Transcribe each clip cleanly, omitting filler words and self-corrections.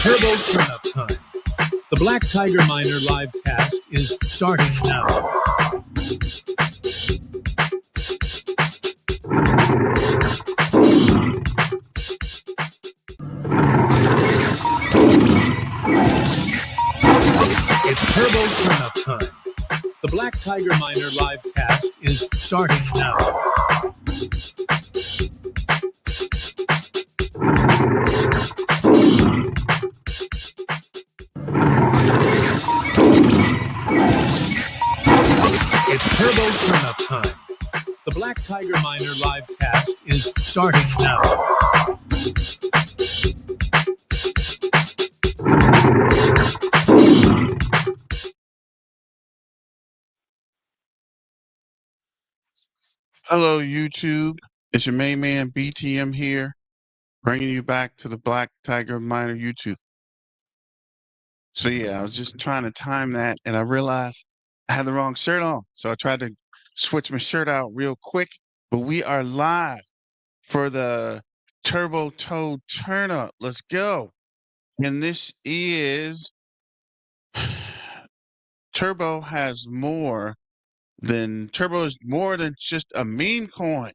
Turbo Turnup Time. The Black Tiger Miner live cast is starting now. It's Turbo Turnup Time. The Black Tiger Miner live cast is starting now. It's Turbo Turnup Time. The Black Tiger Miner live cast is starting now. Hello, YouTube. It's your main man, BTM here, bringing you back to the Black Tiger Miner YouTube. So yeah, I was just trying to time that, and I realized I had the wrong shirt on. So I tried to switch my shirt out real quick, but we are live for the Turbo Toad Turnup. Let's go. And this is Turbo is more than just a meme coin.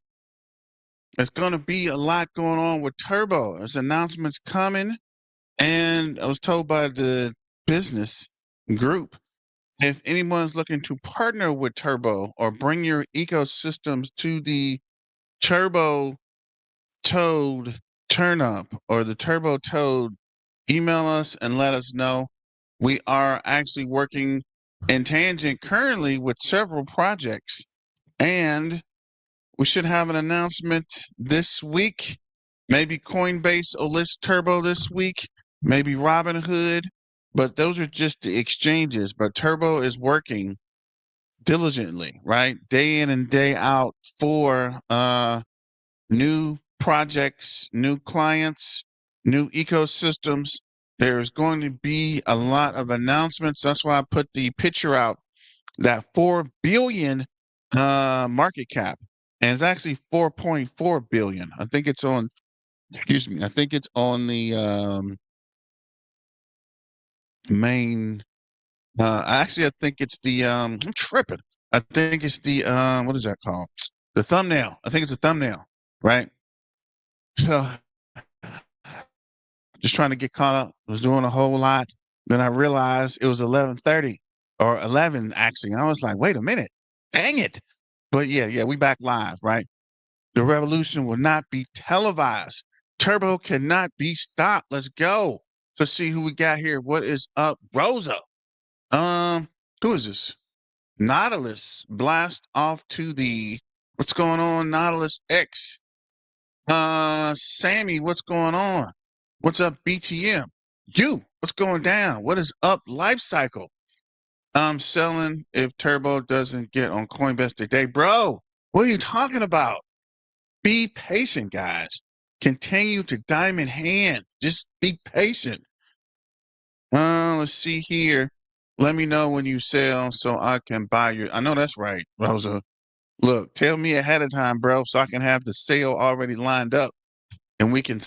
There's going to be a lot going on with Turbo. There's announcements coming. And I was told by the business group, if anyone's looking to partner with Turbo or bring your ecosystems to the Turbo Toad Turnup or the Turbo Toad, email us and let us know. We are actually working in tangent currently with several projects. And we should have an announcement this week. Maybe Coinbase will list Turbo this week. Maybe Robinhood. But those are just the exchanges. But Turbo is working diligently, right? Day in and day out for new projects, new clients, new ecosystems. There's going to be a lot of announcements. That's why I put the picture out, that 4 billion market cap. And it's actually 4.4 billion. I think it's on, excuse me, I think it's on the main, actually, I think it's the, I'm tripping. I think it's the, what is that called? The thumbnail. I think it's a thumbnail, right? So just trying to get caught up. I was doing a whole lot. Then I realized it was 11:30 or 11 actually. I was like, wait a minute, dang it. But yeah, we back live, right? The revolution will not be televised. Turbo cannot be stopped. Let's go. Let's see who we got here. What is up, Rosa? Who is this? Nautilus. Blast off to the, what's going on, Nautilus X? Sammy, what's going on? What's up, BTM? What's going down? What is up, Life Cycle? I'm selling if Turbo doesn't get on Coinbase today. Bro, what are you talking about? Be patient, guys. Continue to diamond hand. Just be patient. Let's see here. Let me know when you sell so I can buy your. I know that's right, Rosa. Look, tell me ahead of time, bro, so I can have the sale already lined up and we can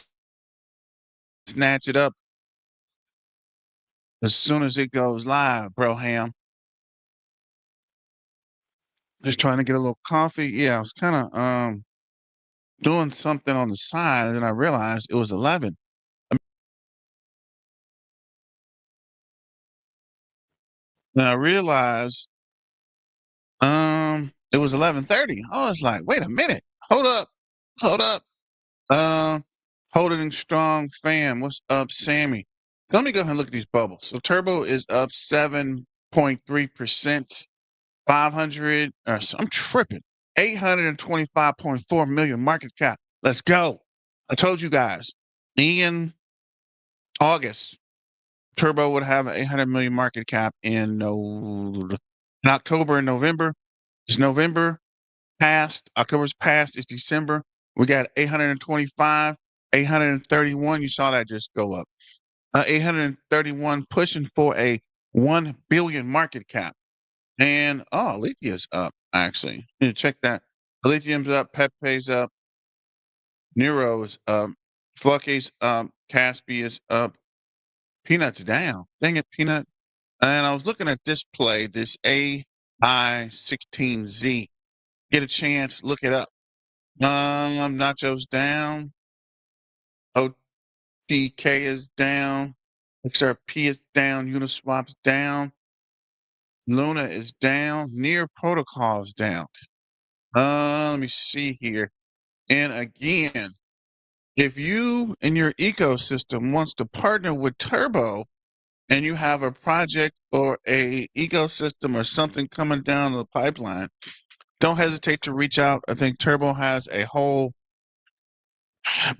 snatch it up as soon as it goes live, bro. Ham. Just trying to get a little coffee. Yeah, I was kind of doing something on the side, and then I realized it was 11. And I realized it was 11:30. I was like, wait a minute, hold up. Um, Holding strong, fam. What's up, Sammy? Let me go ahead and look at these bubbles. So Turbo is up 7.3%, 500. I'm tripping. 825.4 million market cap. Let's go. I told you guys. In August, Turbo would have an 800 million market cap in October and November. It's November past. October's past. It's December. We got 825, 831. You saw that just go up. 831 pushing for a 1 billion market cap. And Lithia's up, actually. You check that. Lithium's up, Pepe's up, Nero is up, Flucky's up, Caspi is up, Peanut's down. Dang it, Peanut. And I was looking at this play, this AI16Z. Get a chance, look it up. Nacho's down. OTK is down. XRP is down. Uniswap's down. Luna is down. Near Protocol is down. Let me see here. And again, if you in your ecosystem wants to partner with Turbo and you have a project or a ecosystem or something coming down the pipeline, don't hesitate to reach out. I think Turbo has a whole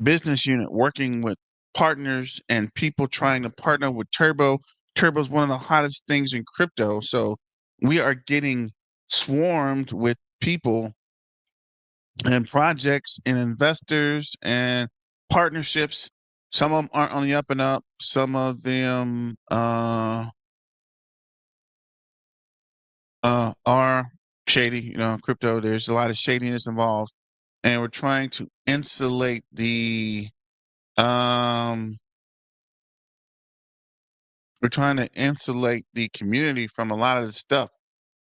business unit working with partners and people trying to partner with Turbo. Turbo is one of the hottest things in crypto. So we are getting swarmed with people and projects and investors and partnerships. Some of them aren't on the up and up. Some of them are shady. You know, crypto, there's a lot of shadiness involved. And we're trying to insulate the community from a lot of the stuff.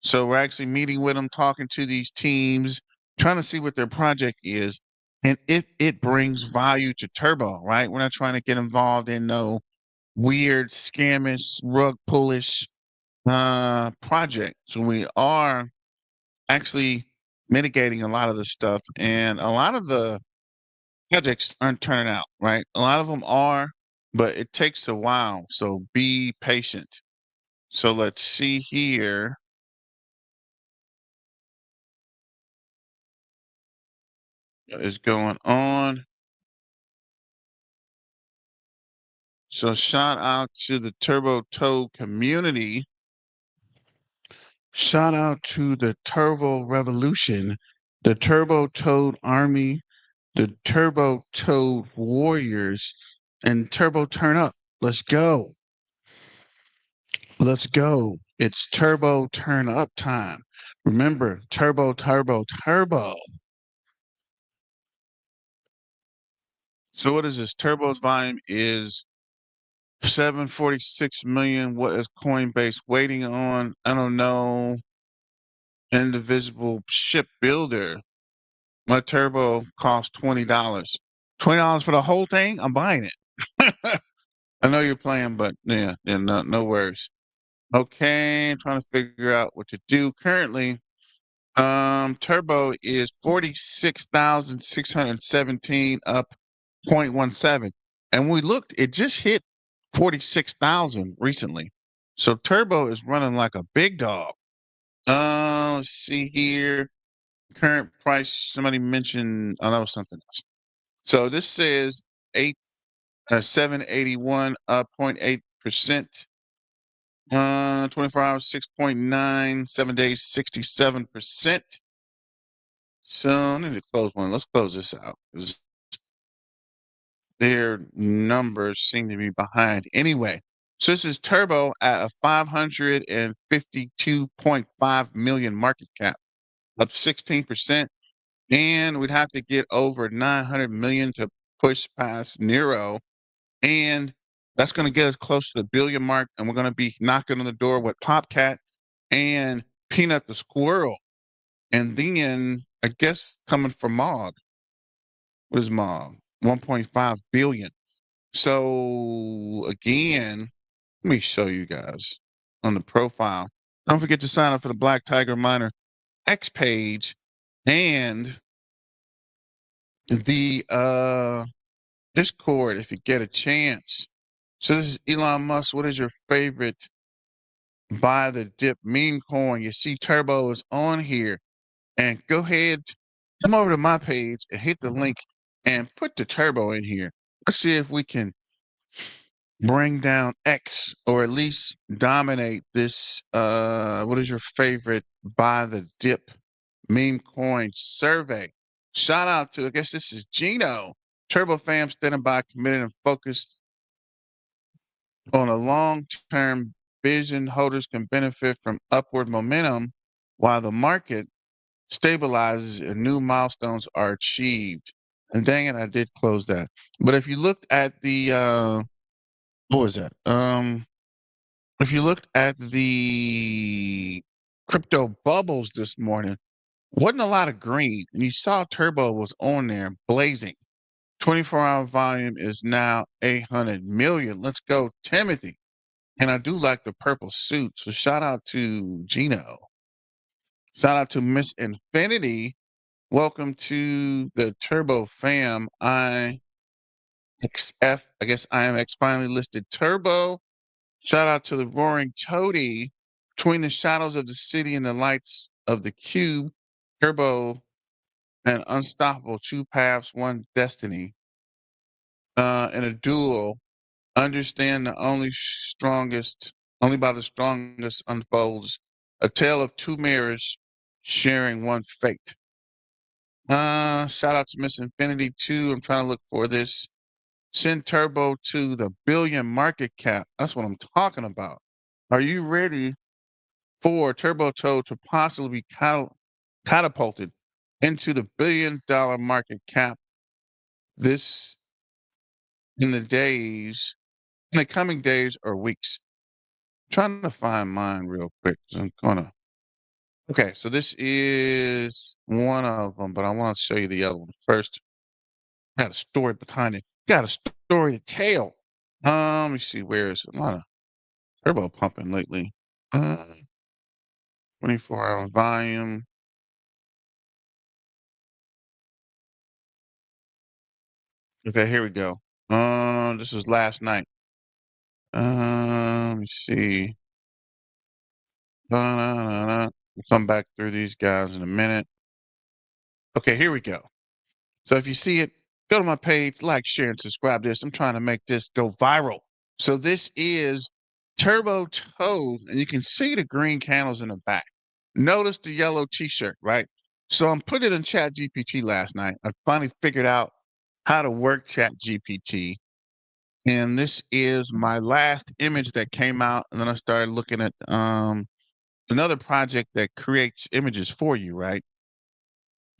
So we're actually meeting with them, talking to these teams, trying to see what their project is, and if it brings value to Turbo. Right? We're not trying to get involved in no weird, scamish, rug pullish project. So we are actually mitigating a lot of the stuff, and a lot of the projects aren't turning out right. A lot of them are, but it takes a while. So be patient. So let's see here. What is going on? So shout out to the Turbo Toad community. Shout out to the Turbo Revolution, the Turbo Toad Army, the Turbo Toad Warriors, and Turbo Turn Up. Let's go. Let's go. It's Turbo Turn Up time. Remember, Turbo, Turbo, Turbo. So what is this? Turbo's volume is 746 million. What is Coinbase waiting on? I don't know. Indivisible ship builder. My turbo costs $20. $20 for the whole thing? I'm buying it. I know you're playing, but yeah, no worries. Okay, I'm trying to figure out what to do. Currently, turbo is 46,617 up 0.17. And when we looked, it just hit 46,000 recently. So turbo is running like a big dog. Let's see here. Current price, somebody mentioned, oh, that was something else. So this says 781 up 0.8%. 24 hours, 6.9, 7 days, 67%. So I need to close one. Let's close this out. Their numbers seem to be behind. Anyway, so this is Turbo at a 552.5 million market cap, up 16%. And we'd have to get over 900 million to push past Nero. And that's going to get us close to the billion mark. And we're going to be knocking on the door with Popcat and Peanut the Squirrel. And then I guess coming from Mog. What is Mog? 1.5 billion. So again, let me show you guys on the profile. Don't forget to sign up for the Black Tiger Miner X page and the Discord if you get a chance. So this is Elon Musk. What is your favorite buy the dip meme coin? You see Turbo is on here. And go ahead, come over to my page and hit the link and put the Turbo in here. Let's see if we can bring down X or at least dominate this. What is your favorite buy the dip meme coin survey? Shout out to, I guess this is Gino. Turbo fam standing by, committed and focused on a long-term vision. Holders can benefit from upward momentum while the market stabilizes and new milestones are achieved. And dang it, I did close that. But if you looked at the what was that? If you looked at the crypto bubbles this morning, wasn't a lot of green, and you saw Turbo was on there blazing. 24-hour volume is now 800 million. Let's go, Timothy. And I do like the purple suit. So shout out to Gino. Shout out to Miss Infinity. Welcome to the Turbo fam. IXF, I guess IMX finally listed Turbo. Shout out to the Roaring Toady. Between the shadows of the city and the lights of the cube, Turbo and Unstoppable, two paths, one destiny. In a duel, understand the only by the strongest unfolds. A tale of two mirrors sharing one fate. Shout out to Miss Infinity 2. I'm trying to look for this. Send Turbo to the billion market cap. That's what I'm talking about. Are you ready for Turbo Toe to possibly be catapulted into the $1 billion market cap this in the coming days or weeks? Trying to find mine real quick. I'm gonna. Okay, so this is one of them, but I want to show you the other one first. Got a story behind it. Got a story to tell. Let me see. Where is it? A lot of turbo pumping lately. 24-hour volume. Okay, here we go. This was last night. Let me see. We'll come back through these guys in a minute. Okay, here we go. So if you see it, go to my page, like, share, and subscribe to this. I'm trying to make this go viral. So this is Turbo Toe, and you can see the green candles in the back. Notice the yellow t-shirt, right? So I'm putting it in Chat GPT last night. I finally figured out how to work Chat GPT. And this is my last image that came out. And then I started looking at another project that creates images for you, right?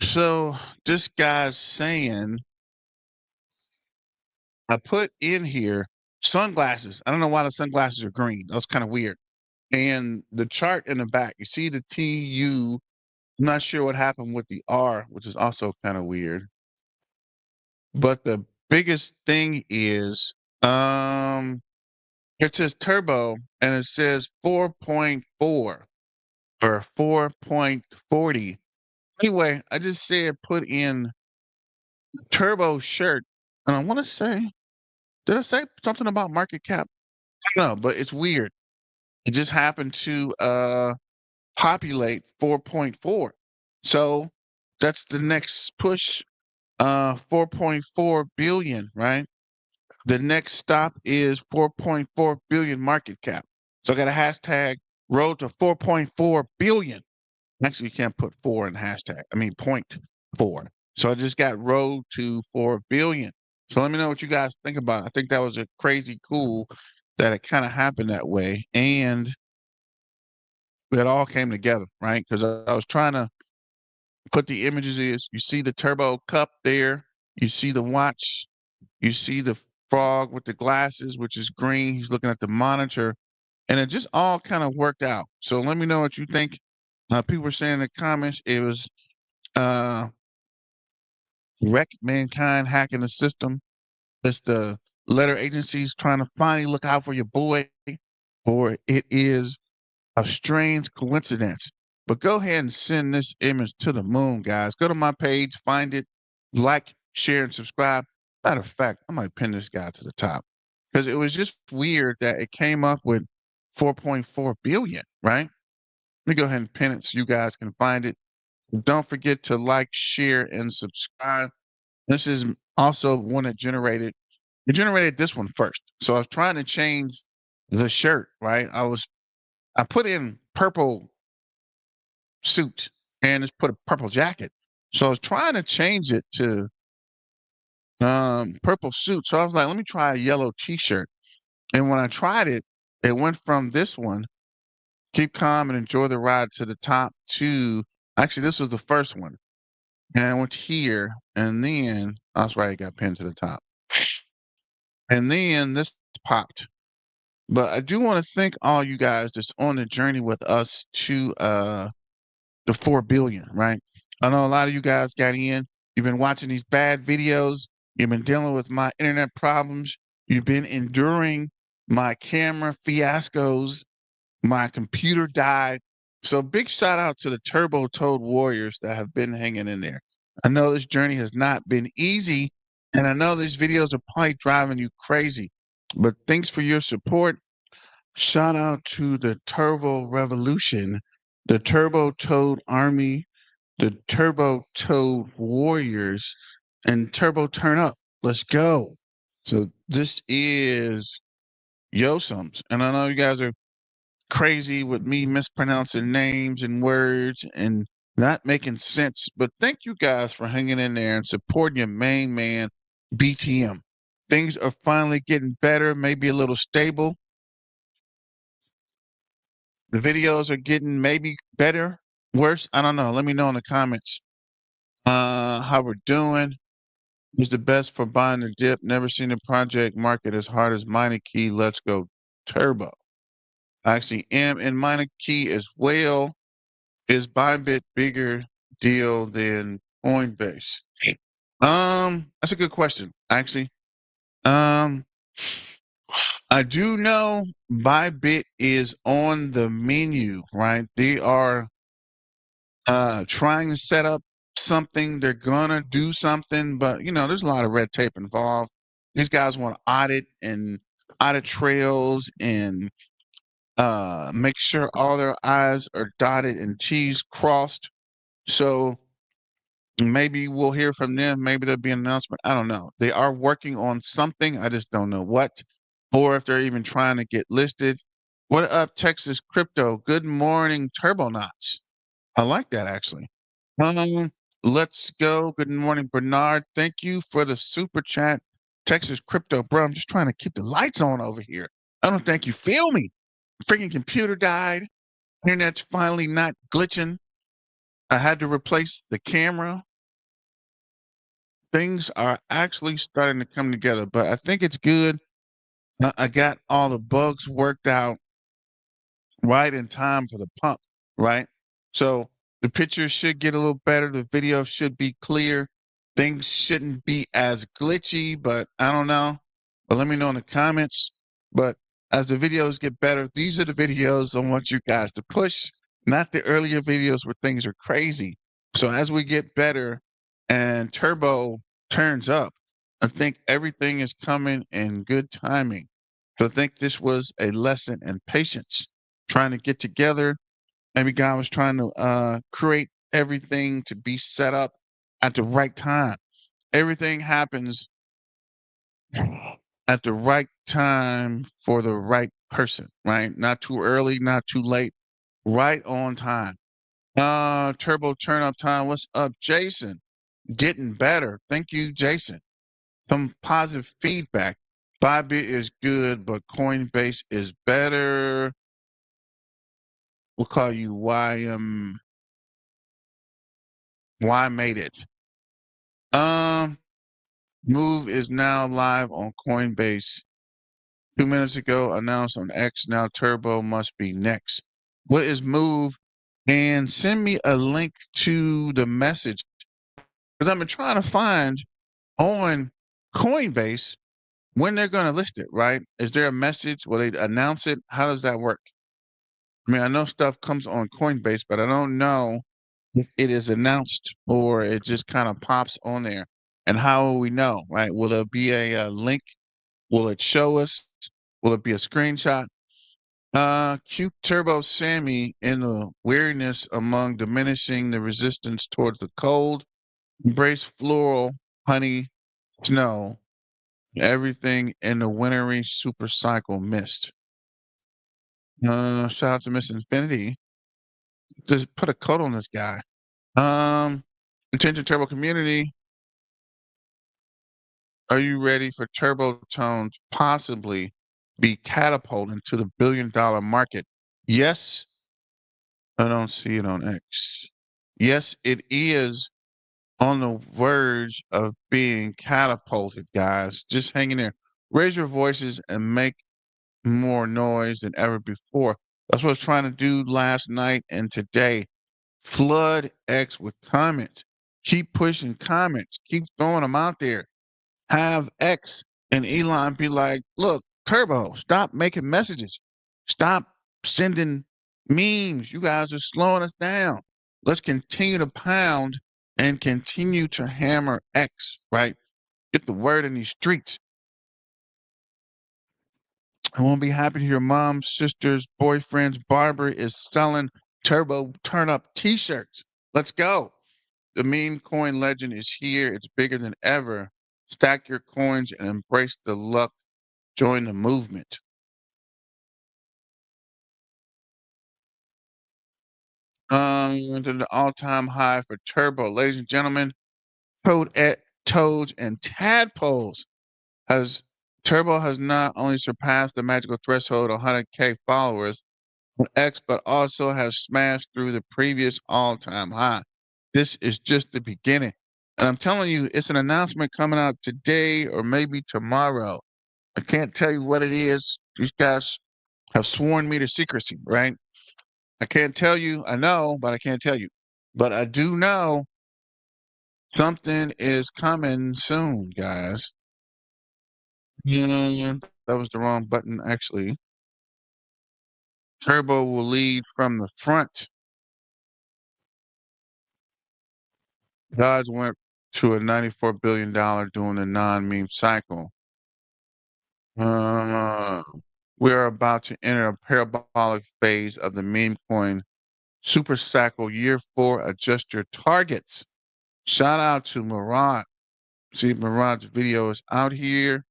So this guy's saying, I put in here sunglasses. I don't know why the sunglasses are green. That was kind of weird. And the chart in the back, you see the TU. I'm not sure what happened with the R, which is also kind of weird. But the biggest thing is it says turbo and it says 4.4 or 4.40. Anyway, I just said put in turbo shirt. And I want to say, did I say something about market cap? I don't know, but it's weird. It just happened to populate 4.4. So that's the next push, 4.4 billion, right? The next stop is 4.4 billion market cap. So I got a hashtag road to 4.4 billion. Actually, you can't put four in the hashtag. I mean, point four. So I just got road to 4 billion. So let me know what you guys think about it. I think that was a crazy cool that it kind of happened that way. And it all came together, right? Because I was trying to put the images is you see the turbo cup there, you see the watch, you see the frog with the glasses, which is green. He's looking at the monitor, and it just all kind of worked out. So let me know what you think. People were saying in the comments it was uh wreck mankind hacking the system. It's the letter agencies trying to finally look out for your boy, or it is a strange coincidence. But go ahead and send this image to the moon, guys. Go to my page, find it, like, share, and subscribe. Matter of fact, I might pin this guy to the top because it was just weird that it came up with 4.4 billion, right? Let me go ahead and pin it so you guys can find it. Don't forget to like, share, and subscribe. This is also one that it generated this one first. So I was trying to change the shirt, right? I put in purple suit and just put a purple jacket. So I was trying to change it to purple suit. So I was like, let me try a yellow t-shirt. And when I tried it, it went from this one, keep calm and enjoy the ride to the top to actually this was the first one. And I went here and then that's right, it got pinned to the top. And then this popped. But I do want to thank all you guys that's on the journey with us to the 4 billion, right? I know a lot of you guys got in. You've been watching these bad videos. You've been dealing with my internet problems. You've been enduring my camera fiascos. My computer died. So big shout out to the Turbo Toad Warriors that have been hanging in there. I know this journey has not been easy, and I know these videos are probably driving you crazy. But thanks for your support. Shout out to the Turbo Revolution, the Turbo Toad Army, the Turbo Toad Warriors, and Turbo Turn Up. Let's go. So this is Yosums. And I know you guys are crazy with me mispronouncing names and words and not making sense. But thank you guys for hanging in there and supporting your main man, BTM. Things are finally getting better, maybe a little stable. The videos are getting maybe better, worse. I don't know. Let me know in the comments how we're doing. Who's the best for buying the dip? Never seen a project market as hard as Minti. Let's go turbo. I actually am in Minti as well. Is Bybit bigger deal than Coinbase? That's a good question, actually. Um, I do know Bybit is on the menu, right? They are trying to set up something. They're gonna do something, but there's a lot of red tape involved. These guys want to audit trails and make sure all their I's are dotted and T's crossed. So maybe we'll hear from them. Maybe there'll be an announcement. I don't know. They are working on something. I just don't know what, or if they're even trying to get listed. What up, Texas Crypto? Good morning, Turbonauts. I like that actually. Um, let's go. Good morning, Bernard. Thank you for the super chat. Texas Crypto, bro. I'm just trying to keep the lights on over here. I don't think you feel me. Freaking computer died. Internet's finally not glitching. I had to replace the camera. Things are actually starting to come together, but I think it's good. I got all the bugs worked out right in time for the pump, right? So the pictures should get a little better. The video should be clear. Things shouldn't be as glitchy, but I don't know. But let me know in the comments. But as the videos get better, these are the videos I want you guys to push, not the earlier videos where things are crazy. So as we get better and Turbo turns up, I think everything is coming in good timing. So I think this was a lesson in patience, trying to get together. Maybe God was trying to create everything to be set up at the right time. Everything happens at the right time for the right person, right? Not too early, not too late, right on time. Turbo turn up time. What's up, Jason? Getting better. Thank you, Jason. Some positive feedback. Bybit is good, but Coinbase is better. We'll call you why made it. Um, Move is now live on Coinbase. 2 minutes ago, announced on X. Now Turbo must be next. What is Move? And send me a link to the message because I've been trying to find on Coinbase when they're going to list it. Right? Is there a message? Will they announce it? How does that work? I mean, I know stuff comes on Coinbase, but I don't know if it is announced or it just kind of pops on there. And how will we know, right? Will there be a link? Will it show us? Will it be a screenshot? Cute Turbo Sammy in the weariness among diminishing the resistance towards the cold. Embrace floral, honey, snow, everything in the wintry super cycle mist. Shout out to Miss Infinity. Just put a coat on this guy. Attention Turbo community. Are you ready for Turbo Tone to possibly be catapulted into the billion-dollar market? Yes. I don't see it on X. Yes, it is on the verge of being catapulted, guys. Just hang in there. Raise your voices and make more noise than ever before. That's what I was trying to do last night and today. Flood X with comments. Keep pushing comments. Keep throwing them out there. Have X and Elon be like, look, Turbo, stop making messages. Stop sending memes. You guys are slowing us down. Let's continue to pound and continue to hammer X, right? Get the word in these streets. I won't be happy to hear mom's sister's boyfriend's barber is selling Turbo Turn Up t-shirts. Let's go. The meme coin legend is here. It's bigger than ever. Stack your coins and embrace the luck. Join the movement. To the all-time high for Turbo. Ladies and gentlemen, Toads and Tadpoles has Turbo has not only surpassed the magical threshold of 100K followers on X, but also has smashed through the previous all-time high. This is just the beginning. And I'm telling you, it's an announcement coming out today or maybe tomorrow. I can't tell you what it is. These guys have sworn me to secrecy, right? I can't tell you. I know, but I can't tell you. But I do know something is coming soon, guys. Yeah, that was the wrong button, actually. Turbo will lead from the front. Dodge went to a $94 billion during the non-meme cycle. Uh, we are about to enter a parabolic phase of the meme coin super cycle year 4. Adjust your targets. Shout out to Murad. See, Murad's video is out here.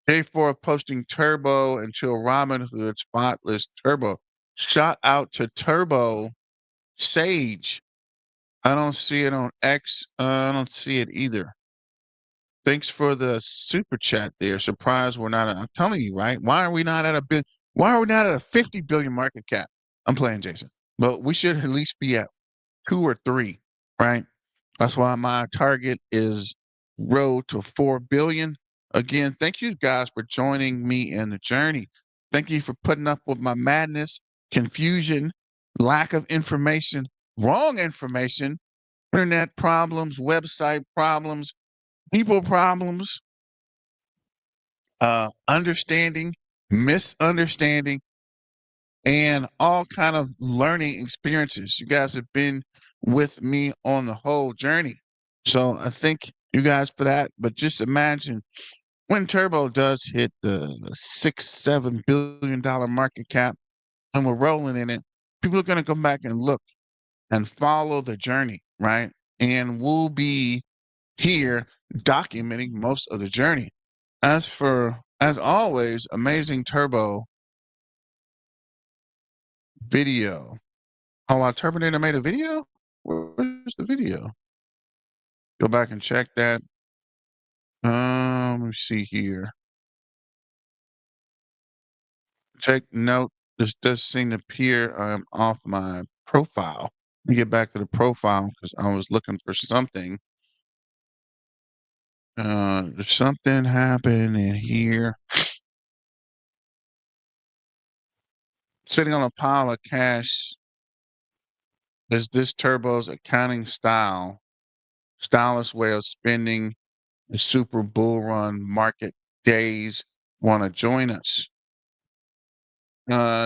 Day 4 of posting Turbo until Robinhood spotless Turbo. Shout out to Turbo Sage. I don't see it on X. I don't see it either. Thanks for the super chat there. Surprised we're not. I'm telling you, right? Why are we not at a big? Why are we not at a 50 billion market cap? I'm playing Jason, but we should at least be at 2 or 3, right? That's why my target is road to 4 billion. Again, thank you guys for joining me in the journey. Thank you for putting up with my madness, confusion, lack of information, wrong information, internet problems, website problems, people problems, understanding, misunderstanding, and all kind of learning experiences. You guys have been with me on the whole journey. So I thank you guys for that. But just imagine when Turbo does hit the $6-7 billion market cap and we're rolling in it, people are going to come back and look and follow the journey, right? And we'll be here documenting most of the journey. As always, amazing Turbo video. Oh, Terminator made a video? Where's the video? Go back and check that. Let me see here. Take note. This does seem to appear off my profile. Let me get back to the profile because I was looking for something. There's something happening here. Sitting on a pile of cash is this Turbo's accounting stylish way of spending the super bull run market days. Want to join us?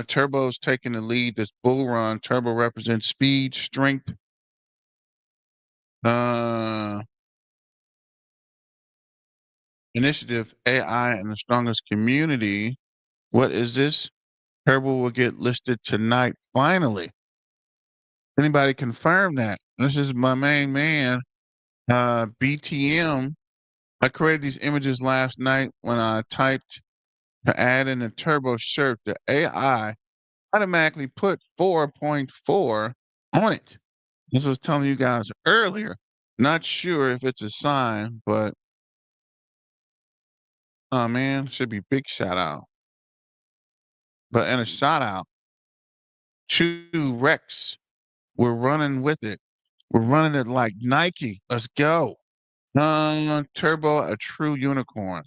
Turbo's taking the lead this bull run. Turbo represents speed, strength, initiative, AI, and the strongest community. What is this? Turbo will get listed tonight, finally. Anybody confirm that? This is my main man, BTM. I created these images last night when I typed to add in a Turbo shirt. The AI automatically put 4.4 on it. This was telling you guys earlier. Not sure if it's a sign, but oh man, should be big shout out. But and a shout out to Rex. We're running with it. We're running it like Nike. Let's go. Turbo, a true unicorn.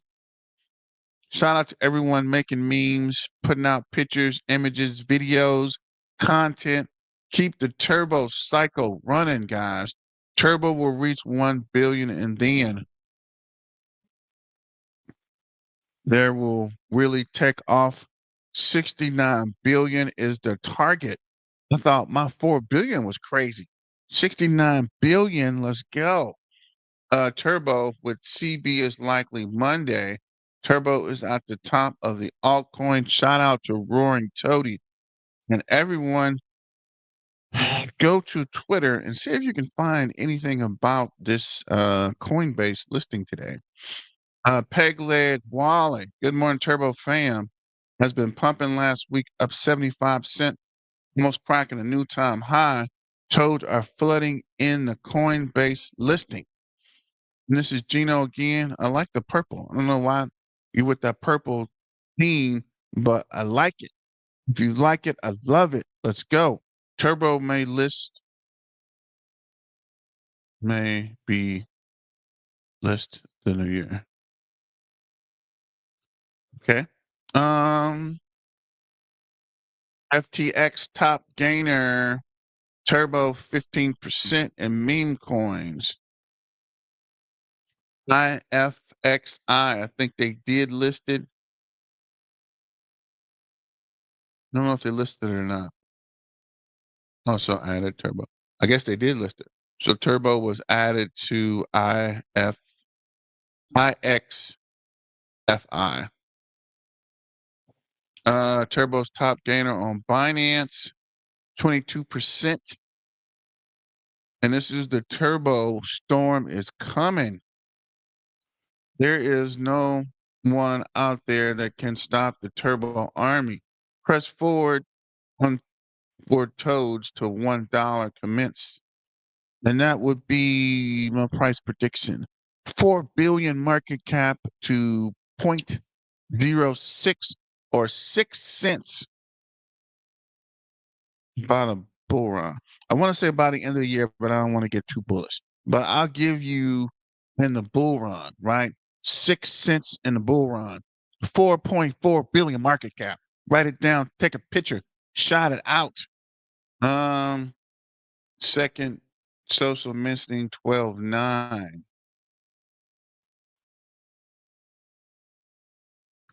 Shout out to everyone making memes, putting out pictures, images, videos, content. Keep the turbo cycle running, guys. Turbo will reach 1 billion and then there will really take off. 69 billion is the target. I thought my 4 billion was crazy. 69 billion, let's go. Turbo with CB is likely Monday. Turbo is at the top of the altcoin. Shout out to Roaring Toady. And everyone, go to Twitter and see if you can find anything about this Coinbase listing today. Peg Leg Wally, good morning, Turbo fam, has been pumping last week up 75 cents, almost cracking a new time high. Toads are flooding in the Coinbase listing. And this is Gino again. I like the purple. I don't know why you with that purple theme, but I like it. If you like it, I love it. Let's go. Turbo may be list the new year. Okay. FTX top gainer. Turbo 15% in meme coins. IFXI, I think they did list it. I don't know if they listed it or not. Also added Turbo. I guess they did list it. So Turbo was added to IXFI. Turbo's top gainer on Binance, 22%. And this is the Turbo storm is coming. There is no one out there that can stop the Turbo army. Press forward on for toads to $1 commence. And that would be my price prediction. 4 billion market cap to 0.06 or 6 cents by the bull run. I want to say by the end of the year, but I don't want to get too bullish. But I'll give you in the bull run, right? 6 cents in the bull run. 4.4 billion market cap. Write it down, take a picture, shot it out. Second social mentioning 12.9.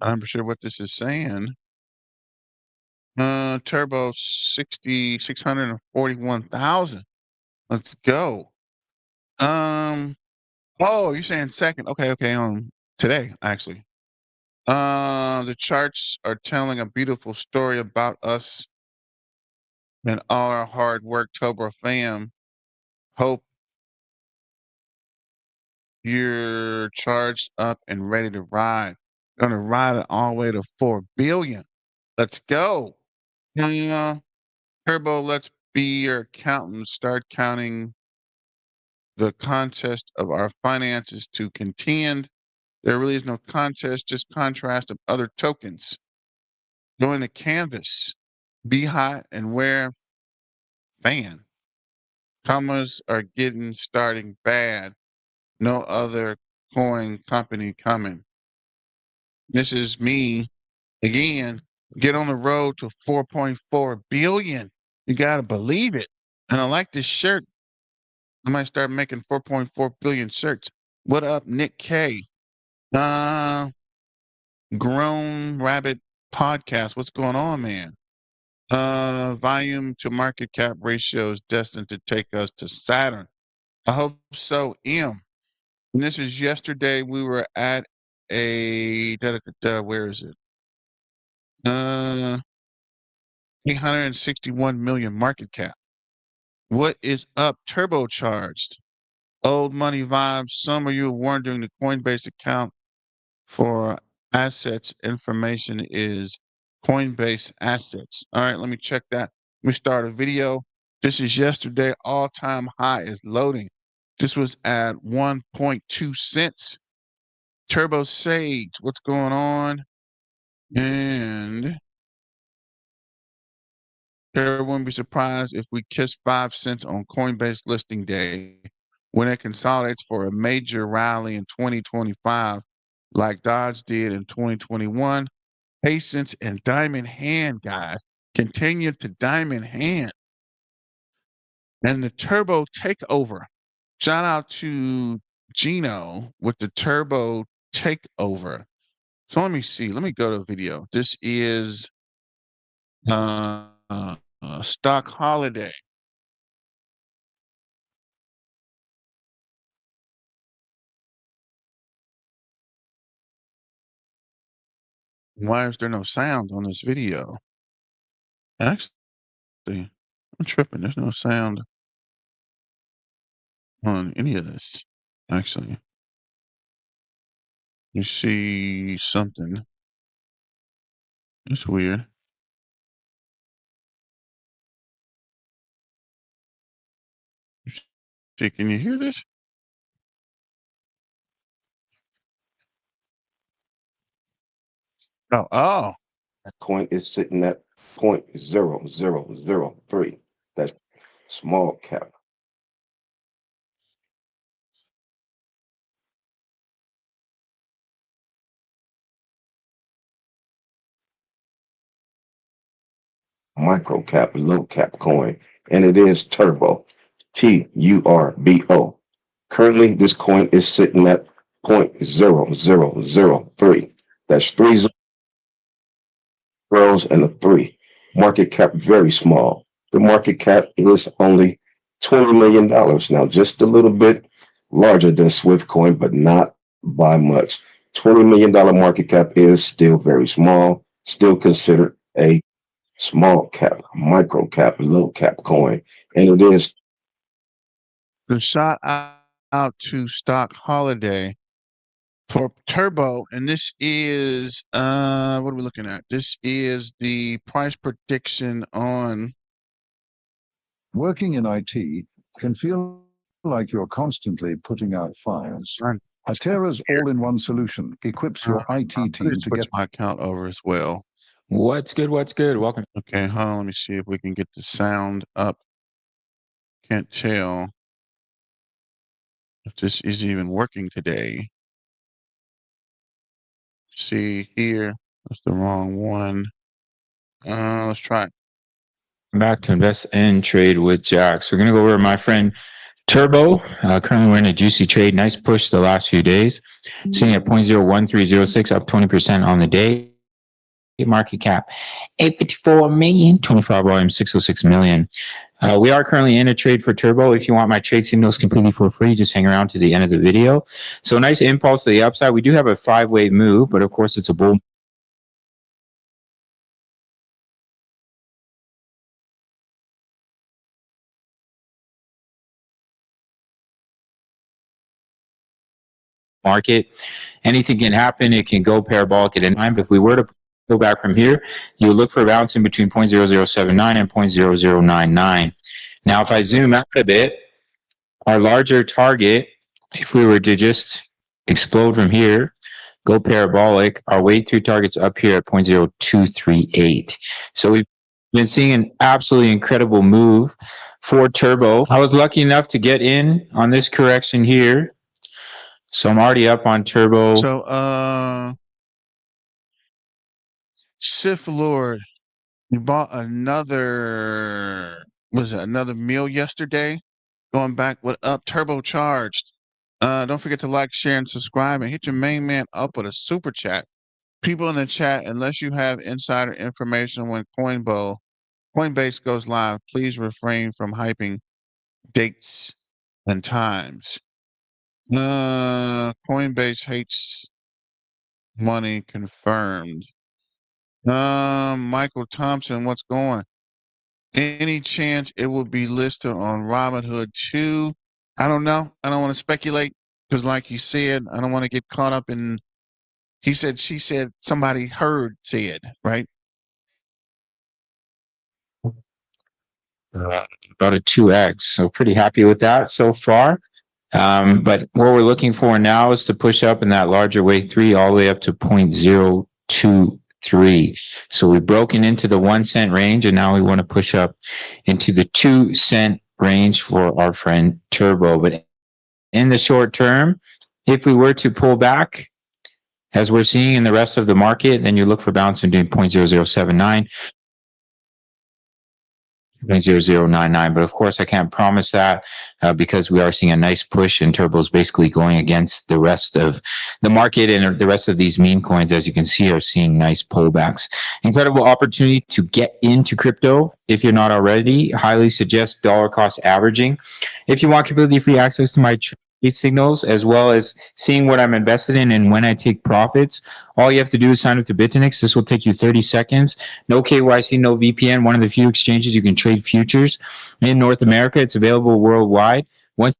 I'm not sure what this is saying. Turbo 641,000. Let's go. Oh, you're saying second. Okay, on today, actually. The charts are telling a beautiful story about us and all our hard work, Turbo fam. Hope you're charged up and ready to ride. Gonna ride it all the way to 4 billion. Let's go. Turbo, let's be your accountant. Start counting the contest of our finances to contend. There really is no contest, just contrast of other tokens. Join the canvas. Be hot and wear fan. Commas are getting starting bad. No other coin company coming. This is me again. Get on the road to 4.4 billion. You got to believe it. And I like this shirt. I might start making 4.4 billion shirts. What up, Nick K? Grown Rabbit Podcast. What's going on, man? Volume to market cap ratio is destined to take us to Saturn. I hope so, M. And this is yesterday. We were at where is it? 861 million market cap. What is up? Turbocharged. Old money vibes. Some of you are wondering the Coinbase account for assets information is Coinbase assets. All right, let me check that. Let me start a video. This is yesterday. All-time high is loading. This was at 1.2 cents. Turbo Sage, what's going on? And there wouldn't be surprised if we kiss 5 cents on Coinbase listing day when it consolidates for a major rally in 2025. like Dodge did in 2021. Patience and diamond hand, guys. Continue to diamond hand. And the turbo takeover. Shout out to Gino with the turbo takeover. So let me see. Let me go to a video. This is Stock Holiday. Why is there no sound on this video? Actually, I'm tripping. There's no sound on any of this. Actually, you see something. It's weird. See, can you hear this? Oh. Coin is sitting at 0.0003. That's small cap. Micro cap, low cap coin, and it is turbo. TURBO. Currently, this coin is sitting at 0.0003. That's three zeros and a 3. Market cap very small. The market cap is only $20 million. Now, just a little bit larger than Swift coin, but not by much. $20 million market cap is still very small, still considered a small cap, micro cap, low cap coin. And it is The shout out to Stock Holiday for turbo, and this is what are we looking at? This is the price prediction on Working in IT can feel like you're constantly putting out fires. Atera's all-in-one solution equips your IT team to switch get my account over as well. What's good? What's good? Welcome. Okay, hold on. Let me see if we can get the sound up. Can't tell if this is even working today. See here, that's the wrong one. Let's try it. Back to invest and trade with Jax. We're going to go over my friend Turbo. Currently, we're in a juicy trade. Nice push the last few days. Sitting at 0.01306, up 20% on the day. Market cap 854 million, 25 volume 606 million. We are currently in a trade for Turbo. If you want my trade signals completely for free, just hang around to the end of the video. So nice impulse to the upside. We do have a 5-way move, but of course it's a bull market. Anything can happen. It can go parabolic at any time. But if we were to go back from here, you look for a bounce in between 0.0079 and 0.0099. Now, if I zoom out a bit, our larger target, if we were to just explode from here, go parabolic, our way through target's up here at 0.0238. So we've been seeing an absolutely incredible move for Turbo. I was lucky enough to get in on this correction here. So I'm already up on Turbo. So, Sith Lord, you bought another, another meal yesterday? Going back with up turbocharged. Don't forget to like, share, and subscribe, and hit your main man up with a super chat. People in the chat, unless you have insider information when Coinbase goes live, please refrain from hyping dates and times. Coinbase hates money confirmed. Michael Thompson, what's going? Any chance it will be listed on Robinhood too? I don't know. I don't want to speculate because, like you said, I don't want to get caught up in. He said, she said, somebody heard said, right? About a 2x. So pretty happy with that so far. But what we're looking for now is to push up in that larger wave 3 all the way up to 0.023. So we've broken into the 1 cent range, and now we want to push up into the 2 cent range for our friend Turbo. But in the short term, if we were to pull back as we're seeing in the rest of the market, then you look for bounce between 0.0079 0.0099. But of course, I can't promise that because we are seeing a nice push and Turbo's basically going against the rest of the market, and the rest of these meme coins, as you can see, are seeing nice pullbacks. Incredible opportunity to get into crypto. If you're not already, highly suggest dollar cost averaging. If you want completely free access to my trade signals, as well as seeing what I'm invested in and when I take profits, all you have to do is sign up to Bitfinex. This will take you 30 seconds. No KYC, no VPN. One of the few exchanges you can trade futures in North America. It's available worldwide. Once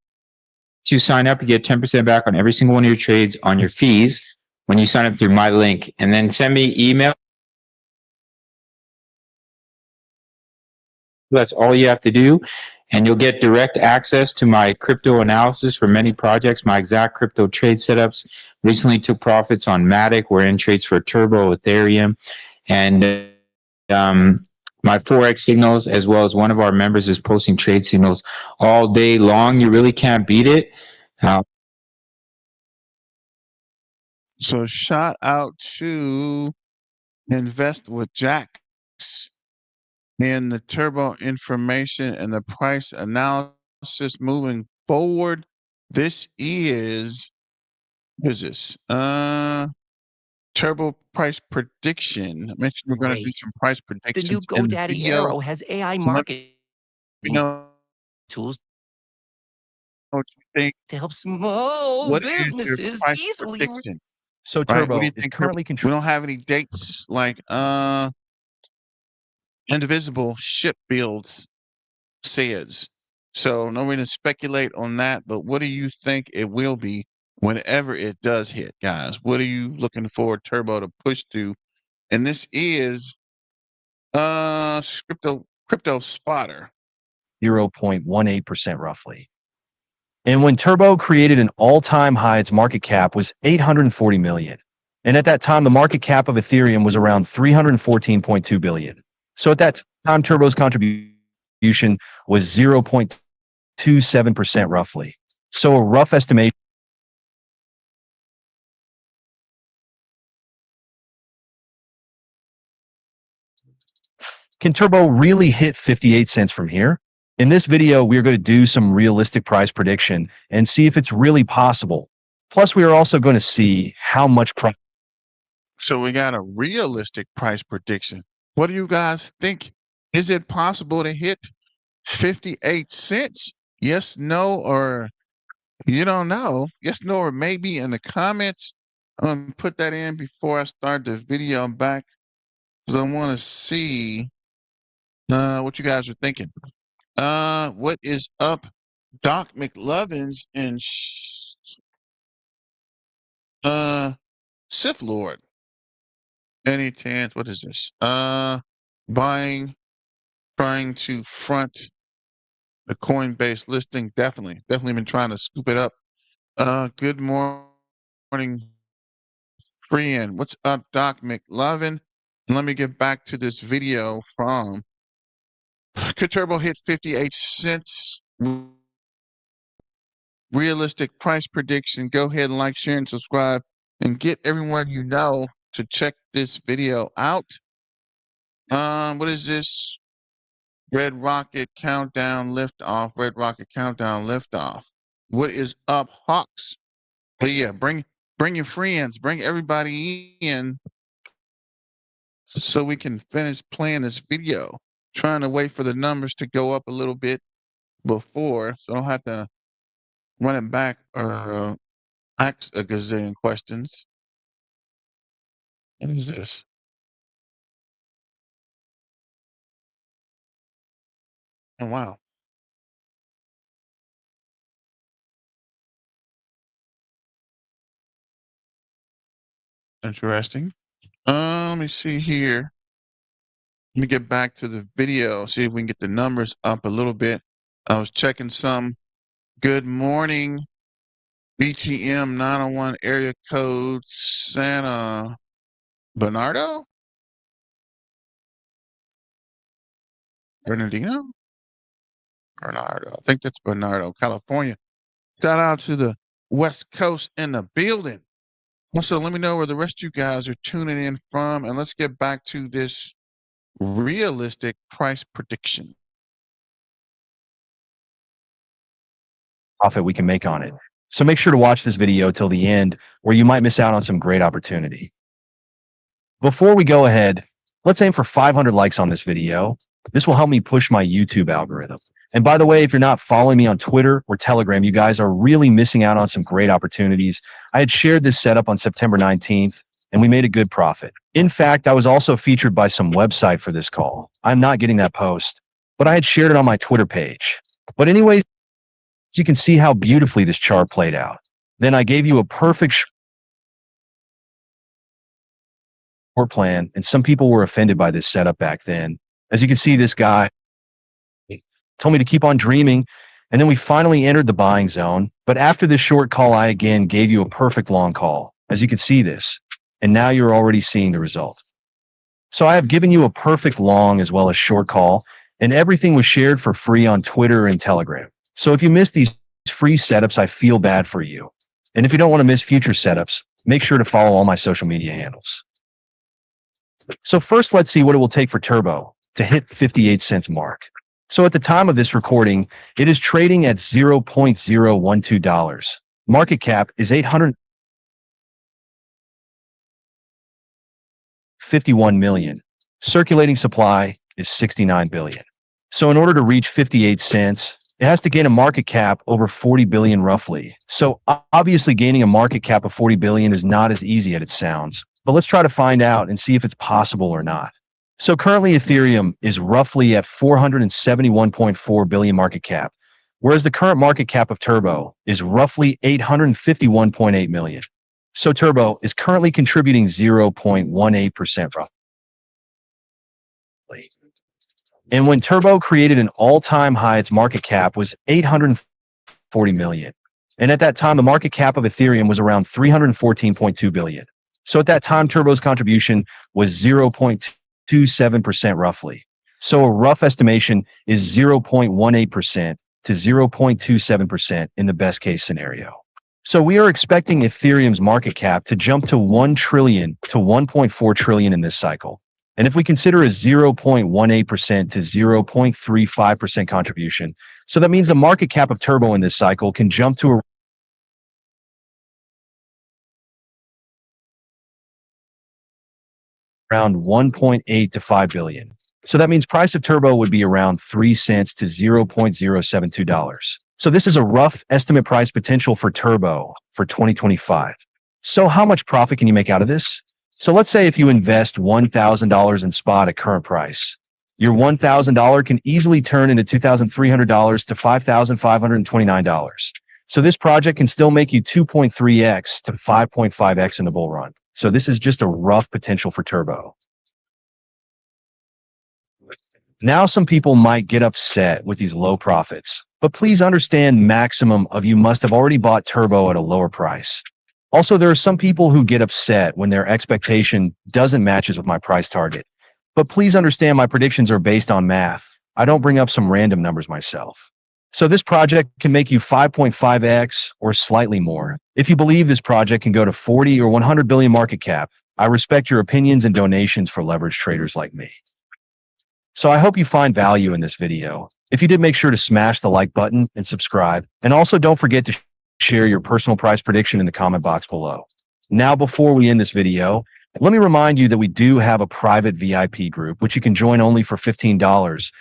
you sign up, you get 10% back on every single one of your trades on your fees when you sign up through my link. And then send me email. That's all you have to do. And you'll get direct access to my crypto analysis for many projects, my exact crypto trade setups. Recently took profits on Matic. We're in trades for Turbo, Ethereum, and my Forex signals, as well as one of our members is posting trade signals all day long. You really can't beat it. So shout out to Invest with Jax in the turbo information and the price analysis moving forward. This is, what is this? Turbo price prediction. I mentioned we're going to do some price The new predictions in the GoDaddy video. Arrow has AI So let marketing me know tools what you think. to help small What is your businesses price easily. prediction? So Right? What do Turbo you is think? currently We don't have any dates like Indivisible ship builds says. So no way to speculate on that, but what do you think it will be whenever it does hit, guys? What are you looking for Turbo to push to? And this is crypto spotter. 0.18% roughly. And when Turbo created an all-time high, its market cap was 840 million. And at that time, the market cap of Ethereum was around 314.2 billion. So at that time, Turbo's contribution was 0.27% roughly. So a rough estimation. Can Turbo really hit 58 cents from here? In this video, we are going to do some realistic price prediction and see if it's really possible. Plus, we are also going to see how much price. So we got a realistic price prediction. What do you guys think? Is it possible to hit 58 cents? Yes, no, or you don't know? Yes, no, or maybe in the comments. I'm going to put that in before I start the video back because I want to see what you guys are thinking. What is up, Doc McLovins and Sith Lord? Any chance? What is this? Buying, trying to front the Coinbase listing. Definitely been trying to scoop it up. Good morning, friend. What's up, Doc McLovin? And let me get back to this video from could Turbo hit 58 cents? Realistic price prediction. Go ahead and like, share, and subscribe, and get everyone you know to check this video out. What is this? Red Rocket Countdown Liftoff. Red Rocket Countdown Liftoff. What is up, Hawks? But yeah, bring your friends, bring everybody in so we can finish playing this video. Trying to wait for the numbers to go up a little bit before, so I don't have to run it back or ask a gazillion questions. What is this? Oh, wow. Interesting. Let me see here. Let me get back to the video, see if we can get the numbers up a little bit. I was checking some. Good morning, BTM 901 area code Santa Bernardo? Bernardino? Bernardo. I think that's Bernardo, California. Shout out to the West Coast in the building. Also, let me know where the rest of you guys are tuning in from, and let's get back to this realistic price prediction. Profit we can make on it. So make sure to watch this video till the end, or you might miss out on some great opportunity. Before we go ahead, let's aim for 500 likes on this video. This will help me push my YouTube algorithm. And by the way, if you're not following me on Twitter or Telegram, you guys are really missing out on some great opportunities. I had shared this setup on September 19th, and we made a good profit. In fact, I was also featured by some website for this call. I'm not getting that post, but I had shared it on my Twitter page. But anyways, you can see how beautifully this chart played out. Then I gave you a perfect short plan, and some people were offended by this setup back then. As you can see, this guy told me to keep on dreaming, and then we finally entered the buying zone. But after this short call, I again gave you a perfect long call, as you can see this, and now you're already seeing the result. So I have given you a perfect long as well as short call, and everything was shared for free on Twitter and Telegram. So if you missed these free setups, I feel bad for you. And if you don't want to miss future setups, make sure to follow all my social media handles. So first, let's see what it will take for Turbo to hit 58 cents mark. So at the time of this recording, it is trading at $0.012. Market cap is $851 million. Circulating supply is 69 billion. So in order to reach 58 cents, it has to gain a market cap over 40 billion roughly. So obviously gaining a market cap of 40 billion is not as easy as it sounds. But let's try to find out and see if it's possible or not. So currently Ethereum is roughly at 471.4 billion market cap, whereas the current market cap of Turbo is roughly 851.8 million. So Turbo is currently contributing 0.18% roughly. And when Turbo created an all-time high, its market cap was 840 million. And at that time, the market cap of Ethereum was around 314.2 billion. So at that time, Turbo's contribution was 0.27% roughly. So a rough estimation is 0.18% to 0.27% in the best case scenario. So we are expecting Ethereum's market cap to jump to 1 trillion to 1.4 trillion in this cycle. And if we consider a 0.18% to 0.35% contribution, so that means the market cap of Turbo in this cycle can jump to around 1.8 to 5 billion. So that means price of Turbo would be around 3 cents to $0.072. So this is a rough estimate price potential for Turbo for 2025. So how much profit can you make out of this? So let's say if you invest $1,000 in spot at current price, your $1,000 can easily turn into $2,300 to $5,529. So this project can still make you 2.3x to 5.5x in the bull run. So this is just a rough potential for Turbo. Now some people might get upset with these low profits, but please understand maximum of you must have already bought Turbo at a lower price. Also, there are some people who get upset when their expectation doesn't matches with my price target. But please understand my predictions are based on math. I don't bring up some random numbers myself. So this project can make you 5.5x or slightly more. If you believe this project can go to 40 or 100 billion market cap, I respect your opinions and donations for leverage traders like me. So I hope you find value in this video. If you did, make sure to smash the like button and subscribe. And also don't forget to share your personal price prediction in the comment box below. Now, before we end this video, let me remind you that we do have a private VIP group, which you can join only for $15.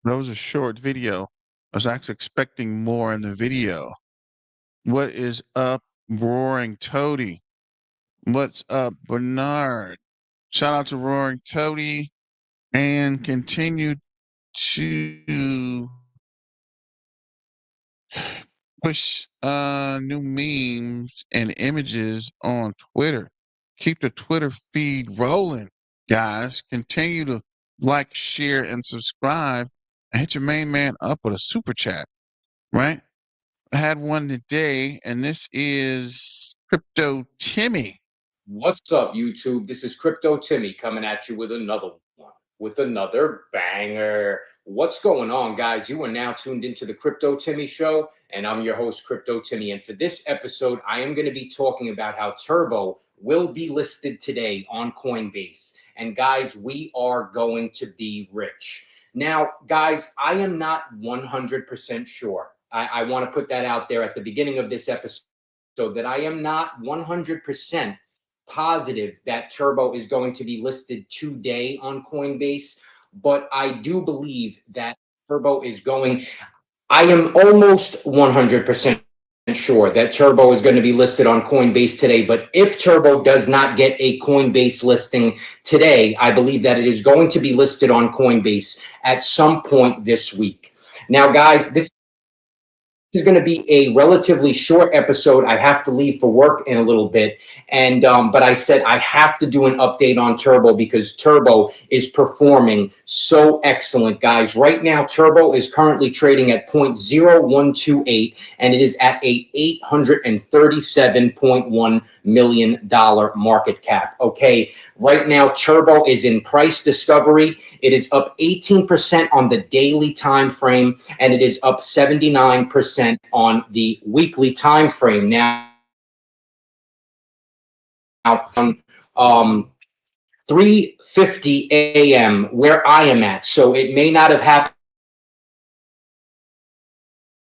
That was a short video. I was actually expecting more in the video. What is up, Roaring Toady? What's up, Bernard? Shout out to Roaring Toady, and continue to push new memes and images on Twitter. Keep the Twitter feed rolling, guys. Continue to like, share, and subscribe, and hit your main man up with a super chat, right? I had one today, and this is Crypto Timmy. What's up, YouTube? This is Crypto Timmy coming at you with another one. with another banger. What's going on, guys? You are now tuned into the Crypto Timmy Show, and I'm your host, Crypto Timmy. And for this episode, I am going to be talking about how Turbo will be listed today on Coinbase. And guys, we are going to be rich. Now, guys, I am not 100% sure. I want to put that out there at the beginning of this episode, so that I am not 100% positive that Turbo is going to be listed today on Coinbase, but I do believe that Turbo is going. I am almost 100% sure that Turbo is going to be listed on Coinbase today, but if Turbo does not get a Coinbase listing today, I believe that it is going to be listed on Coinbase at some point this week. Now, guys, this is going to be a relatively short episode. I have to leave for work in a little bit. And but I said I have to do an update on Turbo because Turbo is performing so excellent, guys. Right now, Turbo is currently trading at 0.0128, and it is at a $837.1 million market cap. Okay, right now, Turbo is in price discovery. It is up 18% on the daily time frame, and it is up 79% on the weekly time frame. Now, 3:50 a.m. where I am at, so it may not have happened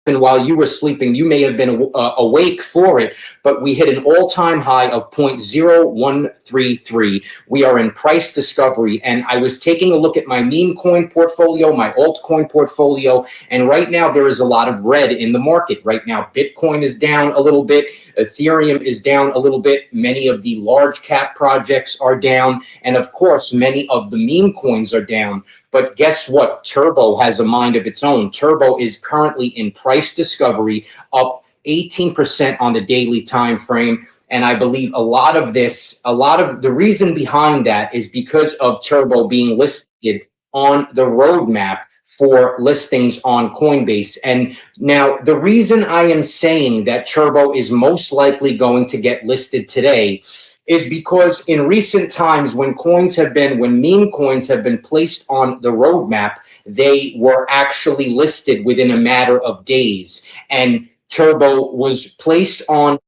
while you were sleeping. You may have been awake for it, but we hit an all-time high of 0.0133. We are in price discovery, and I was taking a look at my meme coin portfolio, my altcoin portfolio, and right now there is a lot of red in the market. Right now, Bitcoin is down a little bit, Ethereum is down a little bit, many of the large cap projects are down, and of course, many of the meme coins are down. But guess what? Turbo has a mind of its own. Turbo is currently in price discovery, up 18% on the daily time frame. And I believe a lot of the reason behind that is because of Turbo being listed on the roadmap for listings on Coinbase. And now the reason I am saying that Turbo is most likely going to get listed today is because in recent times, when meme coins have been placed on the roadmap, they were actually listed within a matter of days. And Turbo was placed on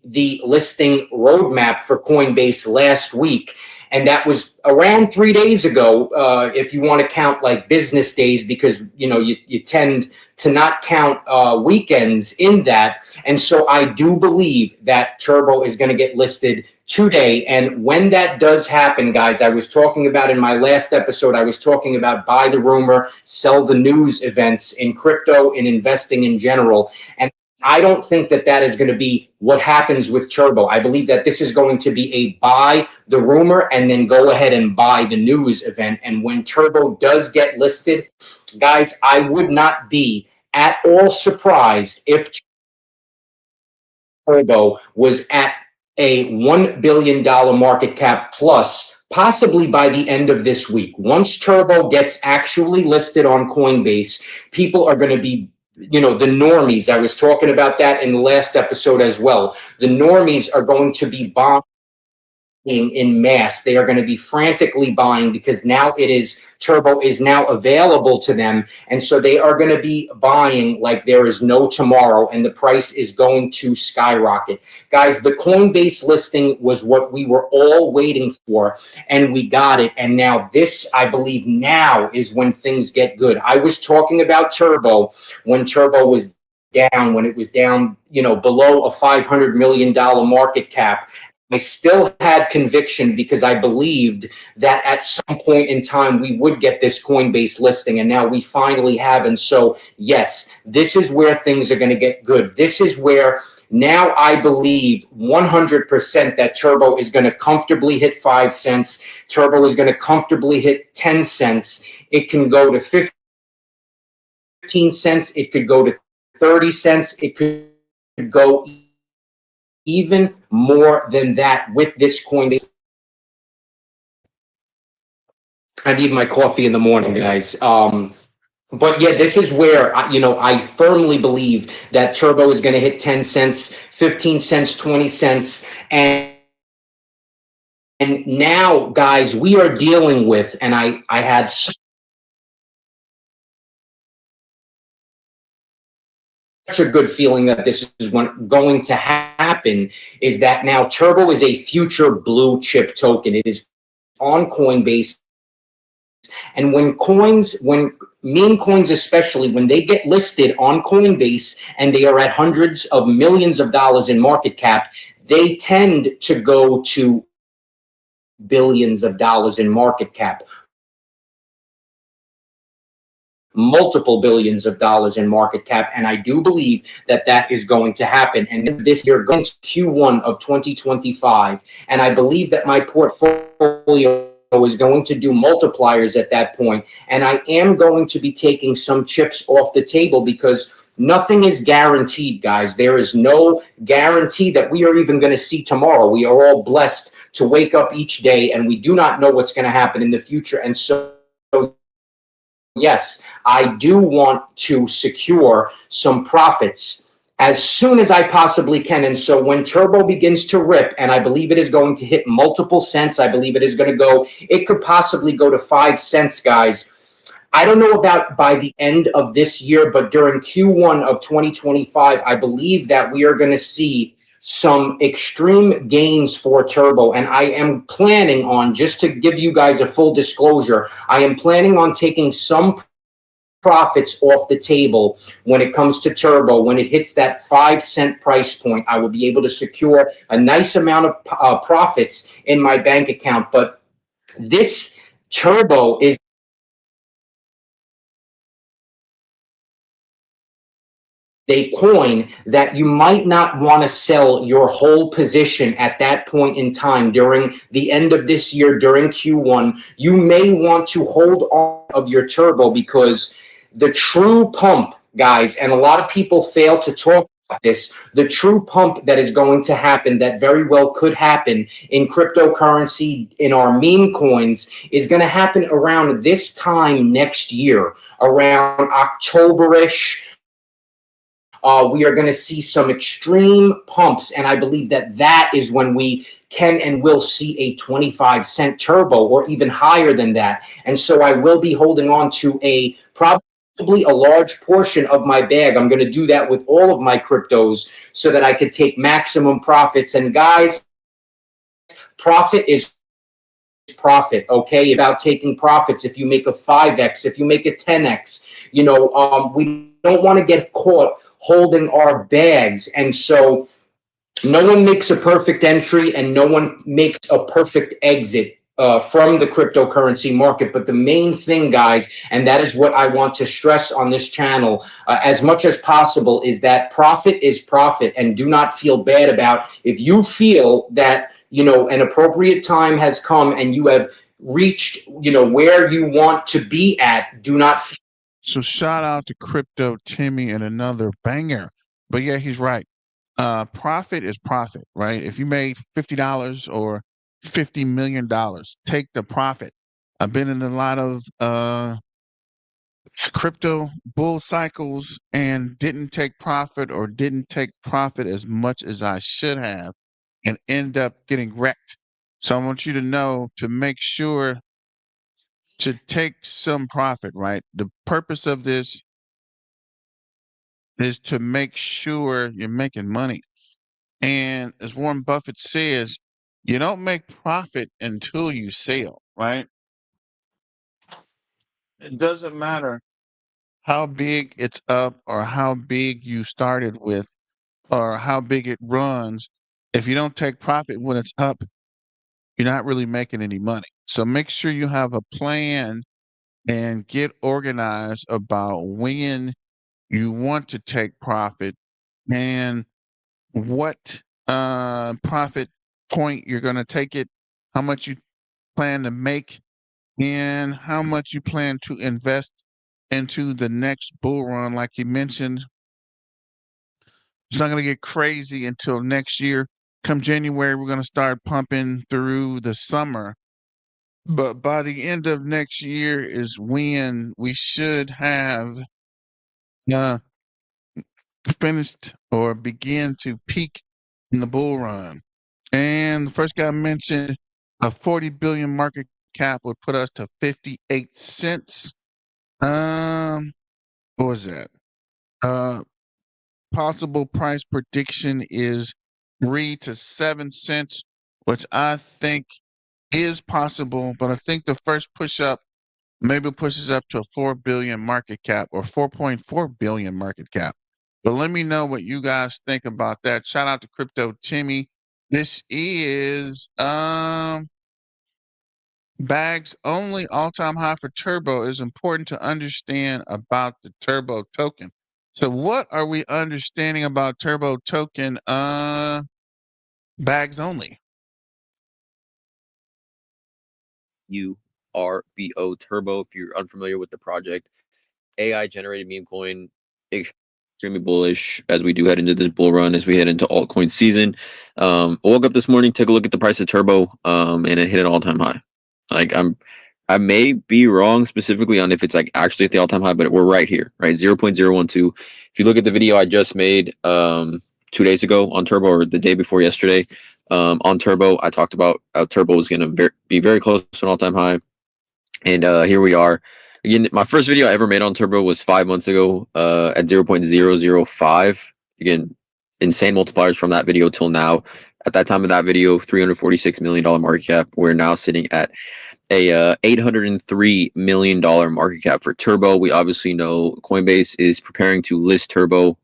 the listing roadmap for Coinbase last week. And that was around 3 days ago, if you want to count like business days, because you tend to not count weekends in that. And so I do believe that Turbo is going to get listed today. And when that does happen, guys, I was talking about in my last episode, I was talking about buy the rumor, sell the news events in crypto and investing in general. And I don't think that that is going to be what happens with Turbo. I believe that this is going to be a buy the rumor and then go ahead and buy the news event. And when Turbo does get listed, guys, I would not be at all surprised if Turbo was at a $1 billion market cap plus, possibly by the end of this week. Once Turbo gets actually listed on Coinbase, people are going to be the normies. I was talking about that in the last episode as well. The normies are going to be buying in mass. They are going to be frantically buying because now Turbo is now available to them. And so they are going to be buying like there is no tomorrow, and the price is going to skyrocket. Guys, the Coinbase listing was what we were all waiting for, and we got it. And now this, I believe now is when things get good. I was talking about Turbo when Turbo was down, when it was down, below a $500 million market cap. I still had conviction because I believed that at some point in time we would get this Coinbase listing, and now we finally have. And so, yes, this is where things are going to get good. This is where now I believe 100% that Turbo is going to comfortably hit 5 cents. Turbo is going to comfortably hit 10 cents. It can go to 15 cents. It could go to 30 cents. It could go even more than that with this Coinbase. I need my coffee in the morning, guys. But yeah, this is where, I firmly believe that Turbo is going to hit 10 cents, 15 cents, 20 cents. And And now, guys, we are dealing with, and I had such a good feeling that this is going to happen, is that now Turbo is a future blue chip token. It is on Coinbase. And when meme coins, especially when they get listed on Coinbase and they are at hundreds of millions of dollars in market cap, they tend to go to billions of dollars in market cap, multiple billions of dollars in market cap. And I do believe that that is going to happen. And this year, going to Q1 of 2025, and I believe that my portfolio is going to do multipliers at that point. And I am going to be taking some chips off the table because nothing is guaranteed, guys. There is no guarantee that we are even going to see tomorrow. We are all blessed to wake up each day, and we do not know what's going to happen in the future. And so yes, I do want to secure some profits as soon as I possibly can. And so when Turbo begins to rip, and I believe it is going to hit multiple cents, I believe it is going to go, it could possibly go to 5 cents, guys. I don't know about by the end of this year, but during Q1 of 2025, I believe that we are going to see some extreme gains for Turbo. And I am planning on, just to give you guys a full disclosure, I am planning on taking some profits off the table when it comes to Turbo. When it hits that 5 cent price point, I will be able to secure a nice amount of profits in my bank account. But this Turbo is a coin that you might not want to sell your whole position at that point in time during the end of this year, during Q1. You may want to hold on of your Turbo, because the true pump, guys, and a lot of people fail to talk about this, the true pump that is going to happen, that very well could happen in cryptocurrency, in our meme coins, is going to happen around this time next year, around October-ish. We are going to see some extreme pumps, and I believe that that is when we can and will see a 25 cent Turbo, or even higher than that. And so I will be holding on to a probably a large portion of my bag. I'm going to do that with all of my cryptos so that I could take maximum profits. And guys, profit is profit, okay? About taking profits. If you make a 5x, if you make a 10x, we don't want to get caught holding our bags. And so no one makes a perfect entry and no one makes a perfect exit from the cryptocurrency market. But the main thing, guys, and that is what I want to stress on this channel as much as possible, is that profit is profit. And do not feel bad about if you feel that, an appropriate time has come and you have reached, where you want to be at. Do not feel. So shout out to Crypto Timmy and another banger. But yeah, he's right. Profit is profit, right? If you made $50 or $50 million, take the profit. I've been in a lot of crypto bull cycles and didn't take profit, or didn't take profit as much as I should have, and end up getting wrecked. So I want you to know to make sure to take some profit, right? The purpose of this is to make sure you're making money. And as Warren Buffett says, you don't make profit until you sell, right? It doesn't matter how big it's up, or how big you started with, or how big it runs. If you don't take profit when it's up, you're not really making any money. So make sure you have a plan and get organized about when you want to take profit, and what profit point you're going to take it, how much you plan to make, and how much you plan to invest into the next bull run. Like you mentioned, it's not going to get crazy until next year. Come January, we're going to start pumping through the summer. But by the end of next year is when we should have uh, finished or begin to peak in the bull run. And the first guy mentioned A 40 billion market cap would put us to 58 cents. What was that? Possible price prediction is 3 to 7 cents, which I think is possible, but I think the first push up maybe pushes up to a 4 billion market cap or 4.4 billion market cap. But let me know what you guys think about that. Shout out to Crypto Timmy. This is bags only all-time high for Turbo. Is important to understand about the Turbo token. So what are we understanding about Turbo token? Bags only. URBO Turbo. If you're unfamiliar with the project, AI generated meme coin, extremely bullish as we do head into this bull run, as we head into altcoin season. I woke up this morning, took a look at the price of Turbo, and it hit an all-time high. Like I may be wrong specifically on if it's like actually at the all-time high, but we're right here, right? 0.012. If you look at the video I just made 2 days ago on Turbo, or the day before yesterday, on Turbo, I talked about how Turbo was going to be very close to an all-time high. And here we are. Again, my first video I ever made on Turbo was 5 months ago at 0.005. Again, insane multipliers from that video till now. At that time of that video, $346 million market cap. We're now sitting at a $803 million market cap for Turbo. We obviously know Coinbase is preparing to list Turbo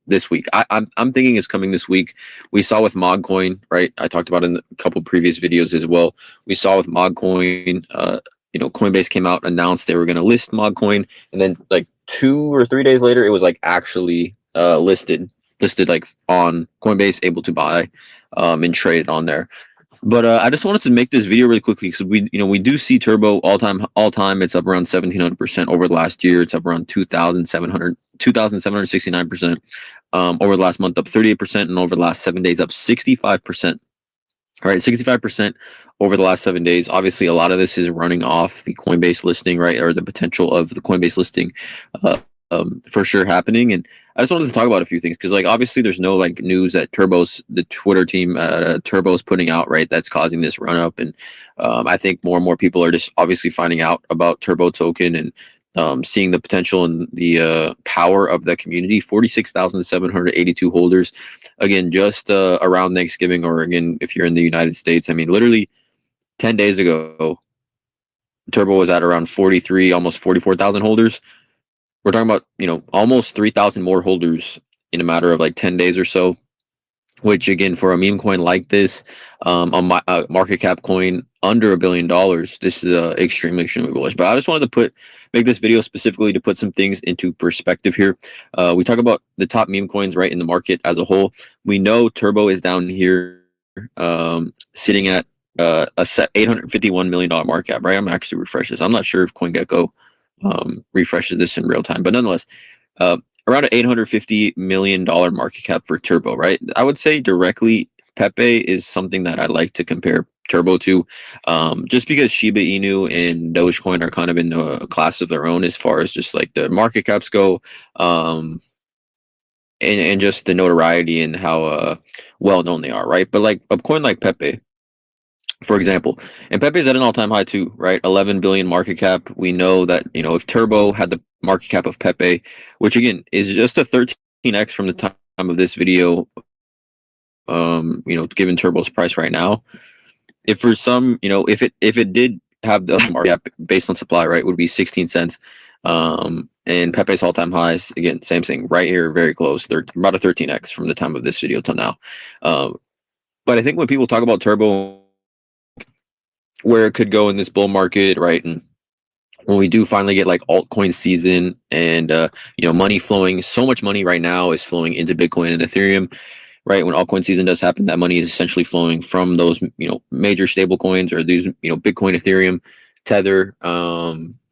this week. I'm thinking it's coming this week. We saw with Memecoin, right? I talked about in a couple previous videos as well. We saw with Memecoin, Coinbase came out, announced they were going to list Memecoin, and then like 2 or 3 days later, it was like actually listed like on Coinbase, able to buy and trade on there. But I just wanted to make this video really quickly because we do see Turbo all time. It's up around 1,700% over the last year. It's up around 2,769%. Over the last month, up 38%, and over the last 7 days, up 65%. All right, 65% over the last 7 days. Obviously, a lot of this is running off the Coinbase listing, right, or the potential of the Coinbase listing for sure happening. And I just wanted to talk about a few things because, like, obviously, there's no like news that the Twitter team, Turbo's putting out, right, that's causing this run up. And I think more and more people are just obviously finding out about Turbo token and seeing the potential and the power of the community. 46,782 holders. Again, just around Thanksgiving, or again, if you're in the United States, I mean, literally 10 days ago, Turbo was at around 43, almost 44,000 holders. We're talking about, almost 3,000 more holders in a matter of like 10 days or so, which again, for a meme coin like this, a market cap coin under $1 billion, this is extremely, extremely bullish. But I just wanted to make this video specifically to put some things into perspective here. We talk about the top meme coins, right, in the market as a whole. We know Turbo is down here sitting at a set $851 million market cap, right? I'm actually refresh this. I'm not sure if CoinGecko refreshes this in real time, but nonetheless, around an $850 million market cap for Turbo, right? I would say directly Pepe is something that I like to compare Turbo to, just because Shiba Inu and Dogecoin are kind of in a class of their own as far as just like the market caps go, and just the notoriety and how well known they are, right? But like a coin like Pepe, for example, and Pepe's at an all-time high too, right? 11 billion market cap. We know that, if Turbo had the market cap of Pepe, which again is just a 13x from the time of this video, given Turbo's price right now, if for some, if it did have the market cap based on supply, right, would be 16 cents. And Pepe's all-time highs, again, same thing right here, very close. They're about a 13x from the time of this video till now. But I think when people talk about Turbo, where it could go in this bull market, right? And when we do finally get like altcoin season and money flowing, so much money right now is flowing into Bitcoin and Ethereum, right? When altcoin season does happen, that money is essentially flowing from those major stable coins, or these Bitcoin, Ethereum, Tether,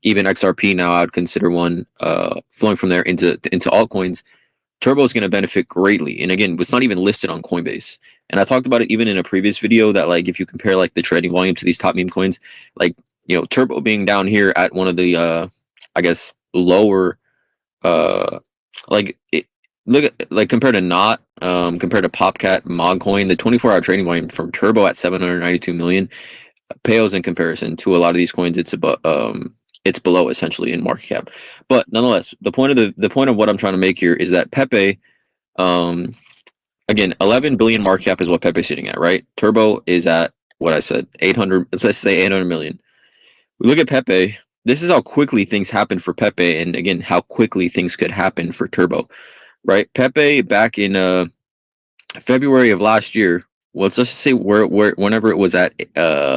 even XRP now I'd consider one, flowing from there into altcoins. Turbo is going to benefit greatly. And again, it's not even listed on Coinbase. And I talked about it even in a previous video that, like, if you compare like the trading volume to these top meme coins, like, Turbo being down here at one of the, I guess, lower, look at like compared to not compared to Popcat, Mogcoin, the 24-hour trading volume from Turbo at 792 million pales in comparison to a lot of these coins. It's below essentially in market cap. But nonetheless, the point of what I'm trying to make here is that Pepe, again, 11 billion market cap is what Pepe's sitting at, right? Turbo is at what I said, 800. Let's say 800 million. We look at Pepe. This is how quickly things happen for Pepe, and again, how quickly things could happen for Turbo, right? Pepe back in February of last year. Let's just say where whenever it was at.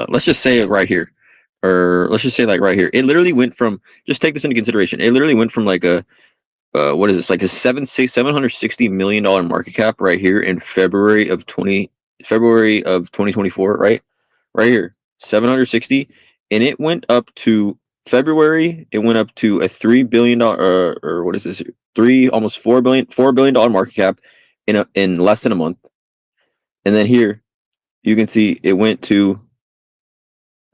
Let's just say it right here, or let's just say like right here. It literally went from. Just take this into consideration. It literally went from like a what is this, like a $760 million market cap right here in February of 2024, right here, 760, and it went up to February. It went up to a $3 billion or what is this, almost $4 billion market cap in less than a month. And then here you can see it went to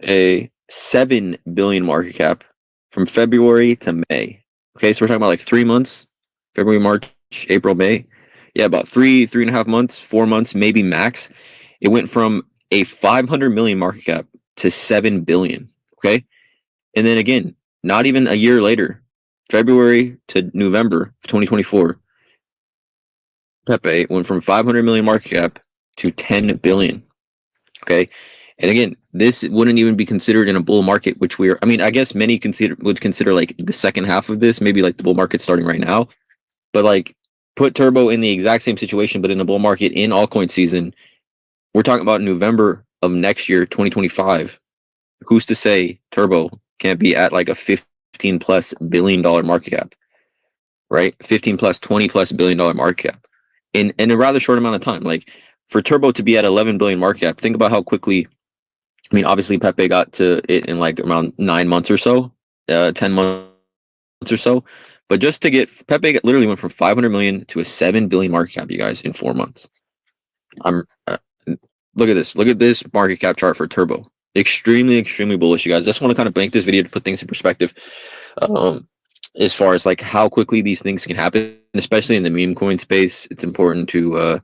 a 7 billion market cap from February to May. Okay, so we're talking about like 3 months, February, March, April, May. Yeah, about 3.5 months, 4 months, maybe max. It went from a 500 million market cap to 7 billion. Okay, and then again, not even a year later, February to November of 2024, Pepe went from 500 million market cap to 10 billion. Okay. And again, this wouldn't even be considered in a bull market, which I mean, I guess many would consider like the second half of this, maybe like the bull market starting right now. But like put Turbo in the exact same situation, but in a bull market in altcoin season, we're talking about November of next year, 2025. Who's to say Turbo can't be at like a 15 plus billion-dollar market cap, right? 15 plus, 20 plus billion-dollar market cap in a rather short amount of time. Like for Turbo to be at 11 billion market cap, think about how quickly. I mean, obviously Pepe got to it in like around 9 months or so, 10 months or so. But just to get literally went from 500 million to a 7 billion market cap, you guys, in 4 months. Look at this. Look at this market cap chart for Turbo. Extremely, extremely bullish, you guys. Just want to kind of bank this video to put things in perspective. As far as like how quickly these things can happen, especially in the meme coin space, it's important to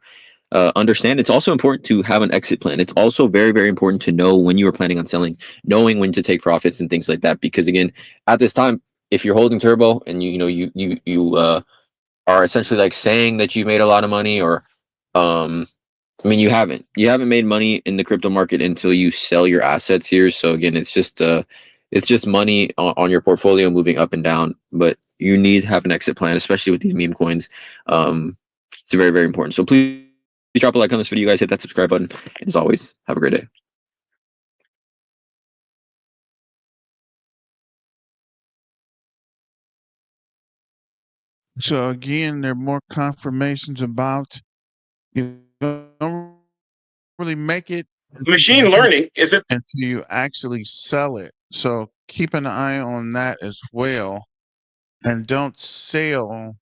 understand. It's also important to have an exit plan. It's also very, very important to know when you are planning on selling, knowing when to take profits and things like that. Because again, at this time, if you're holding Turbo and you are essentially like saying that you made a lot of money, or I mean, you haven't made money in the crypto market until you sell your assets here. So again, it's just money on your portfolio moving up and down. But you need to have an exit plan, especially with these meme coins. It's very, very important. So please drop a like on this video, guys. Hit that subscribe button. And as always, have a great day. So again, there are more confirmations about you don't really make it. Machine learning is it until you actually sell it. So keep an eye on that as well, and don't sell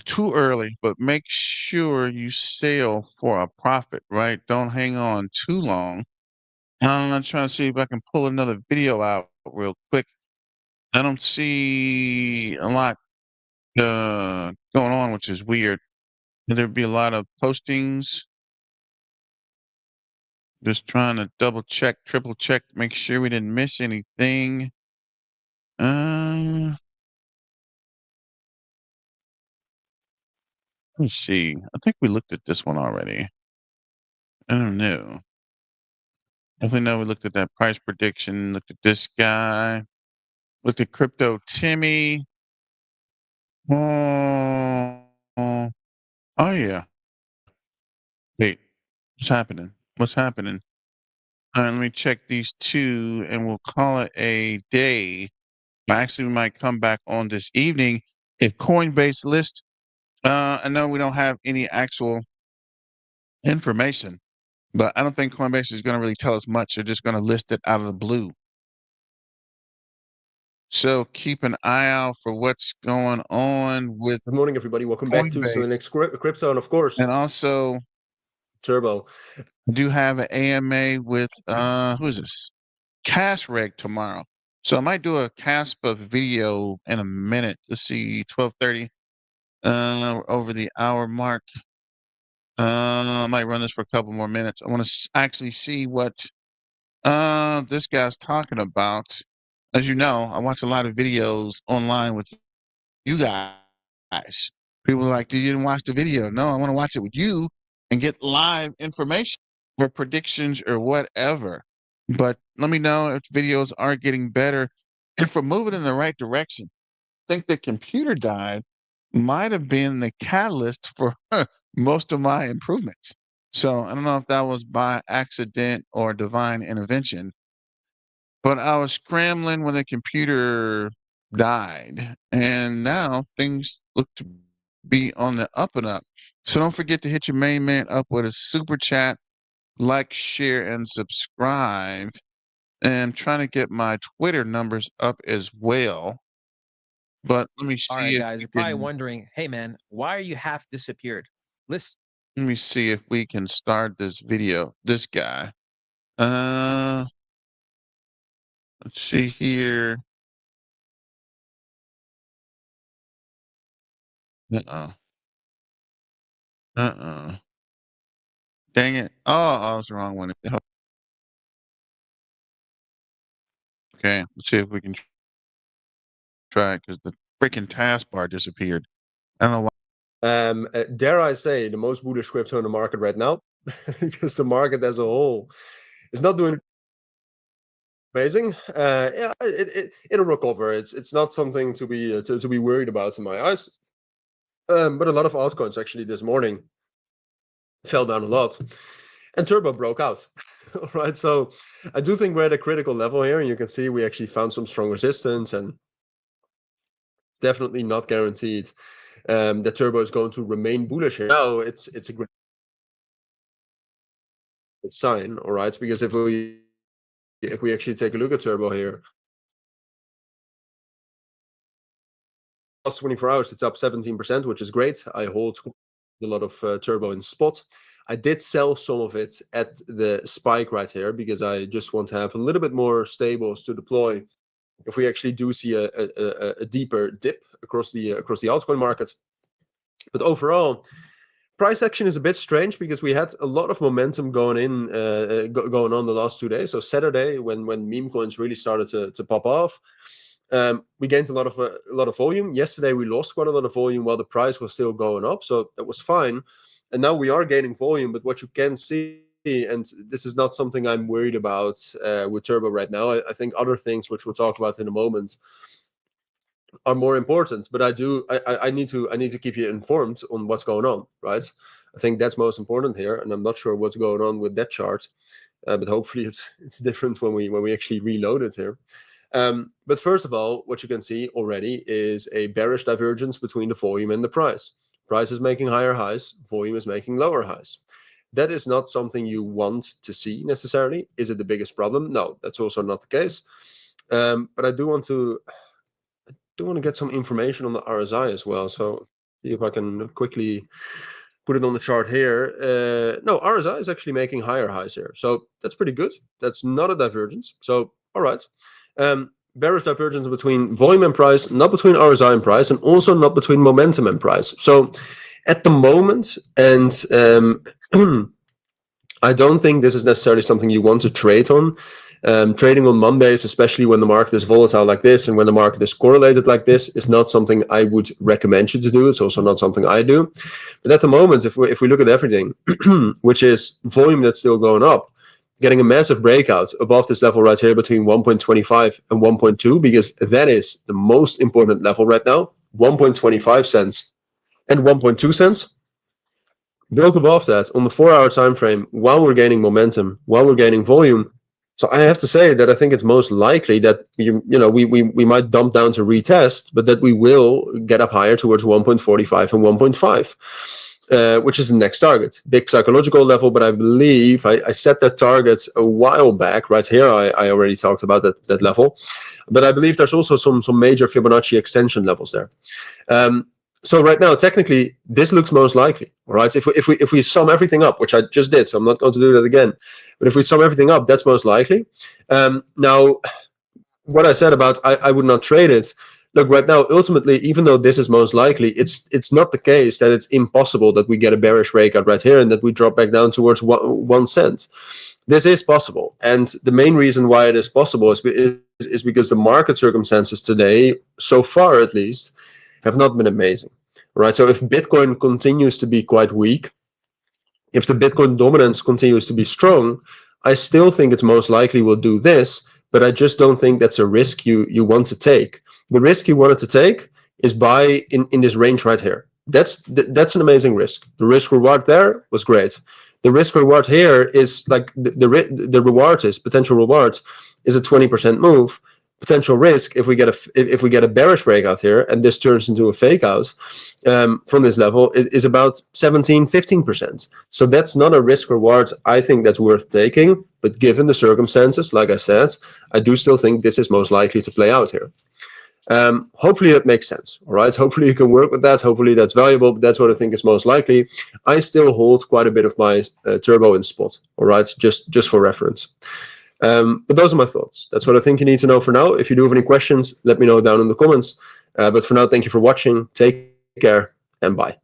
too early, but make sure you sell for a profit, right? Don't hang on too long. I'm trying to see if I can pull another video out real quick. I don't see a lot going on, which is weird. There'd be a lot of postings. Just trying to double check, triple check, make sure we didn't miss anything. Let's see. I think we looked at this one already. I don't know. Definitely know we looked at that price prediction, looked at this guy, looked at Crypto Timmy. Oh, oh yeah. Wait, what's happening? What's happening? All right, let me check these two and we'll call it a day. Actually, we might come back on this evening. If Coinbase list, I know we don't have any actual information, but I don't think Coinbase is going to really tell us much. They're just going to list it out of the blue. So keep an eye out for what's going on with. Good morning, everybody. Welcome back to the next crypto, and of course, and also Turbo. I do have an AMA with who is this? Cash Reg tomorrow. So I might do a Kaspa video in a minute. Let's see, 12:30. over the hour mark. I might run this for a couple more minutes. I want to actually see what this guy's talking about. As you know, I watch a lot of videos online with you guys. People are like, you didn't watch the video. No, I want to watch it with you and get live information or predictions or whatever. But let me know if videos are getting better. If we're moving in the right direction, I think the computer died might have been the catalyst for most of my improvements. So I don't know if that was by accident or divine intervention, but I was scrambling when the computer died, and now things look to be on the up and up. So don't forget to hit your main man up with a super chat, like, share, and subscribe. And I'm trying to get my Twitter numbers up as well. But let me see. All right, if guys, we you're probably can- wondering, hey, man, why are you half disappeared? Listen. Let me see if we can start this video. This guy. Let's see here. Uh-uh. Dang it. Oh, I was the wrong one. Okay, let's see if we can try it because the freaking taskbar disappeared. I don't know why. Dare I say, the most bullish crypto in the market right now, because the market as a whole is not doing amazing. Yeah, it'll recover. It's not something to be worried about in my eyes. But a lot of altcoins actually this morning fell down a lot, and Turbo broke out. All right, so I do think we're at a critical level here, and you can see we actually found some strong resistance, and definitely not guaranteed that Turbo is going to remain bullish here. Now it's a great sign, all right, because if we actually take a look at Turbo here, last 24 hours it's up 17%, which is great. I hold a lot of Turbo in spot. I did sell some of it at the spike right here because I just want to have a little bit more stables to deploy if we actually do see a deeper dip across the altcoin market. But overall, price action is a bit strange because we had a lot of momentum going on the last 2 days. So Saturday, when meme coins really started to pop off, we gained a lot of volume. Yesterday we lost quite a lot of volume while the price was still going up, so that was fine. And now we are gaining volume, but what you can see, and this is not something I'm worried about with Turbo right now. I think other things which we'll talk about in a moment are more important. But I need to keep you informed on what's going on, right? I think that's most important here, and I'm not sure what's going on with that chart, but hopefully it's different when we actually reload it here. But first of all, what you can see already is a bearish divergence between the volume and the price. Price is making higher highs, volume is making lower highs. That is not something you want to see necessarily. Is it the biggest problem? No, that's also not the case. But I do want to get some information on the RSI as well. So see if I can quickly put it on the chart here. No, RSI is actually making higher highs here. So that's pretty good. That's not a divergence. So, all right. Bearish divergence between volume and price, not between RSI and price, and also not between momentum and price. So at the moment, and I don't think this is necessarily something you want to trade on. Trading on Mondays, especially when the market is volatile like this and when the market is correlated like this, is not something I would recommend you to do. It's also not something I do. But at the moment, if we look at everything, which is volume that's still going up, getting a massive breakout above this level right here between 1.25 and 1.2, because that is the most important level right now, 1.25 cents and 1.2 cents. Broke above that on the 4-hour time frame while we're gaining momentum, while we're gaining volume. So I have to say that I think it's most likely that we might dump down to retest, but that we will get up higher towards 1.45 and 1.5, which is the next target. Big psychological level, but I believe I set that target a while back. Right here, I already talked about that level, but I believe there's also some major Fibonacci extension levels there. So right now, technically, this looks most likely. All right, if we sum everything up, which I just did, so I'm not going to do that again. But if we sum everything up, that's most likely. Now, what I said about I would not trade it. look, right now, ultimately, even though this is most likely, it's not the case that it's impossible that we get a bearish breakout right here and that we drop back down towards 1 cent. This is possible, and the main reason why it is possible is because the market circumstances today, so far at least, have not been amazing, right? So if Bitcoin continues to be quite weak, if the Bitcoin dominance continues to be strong, I still think it's most likely we'll do this, but I just don't think that's a risk you want to take. The risk you wanted to take is buy in this range right here. That's an amazing risk. The risk reward there was great. The risk reward here is like the reward is potential reward is a 20% move. Potential risk if we get a bearish breakout here and this turns into a fake out from this level is about 17-15%. So that's not a risk reward I think that's worth taking, but given the circumstances, like I said, I do still think this is most likely to play out here. Hopefully that makes sense. All right, hopefully you can work with that. Hopefully that's valuable, but that's what I think is most likely. I still hold quite a bit of my turbo in spot. All right, just for reference. But those are my thoughts. That's what I think you need to know for now. If you do have any questions, let me know down in the comments. But for now, thank you for watching. Take care and bye.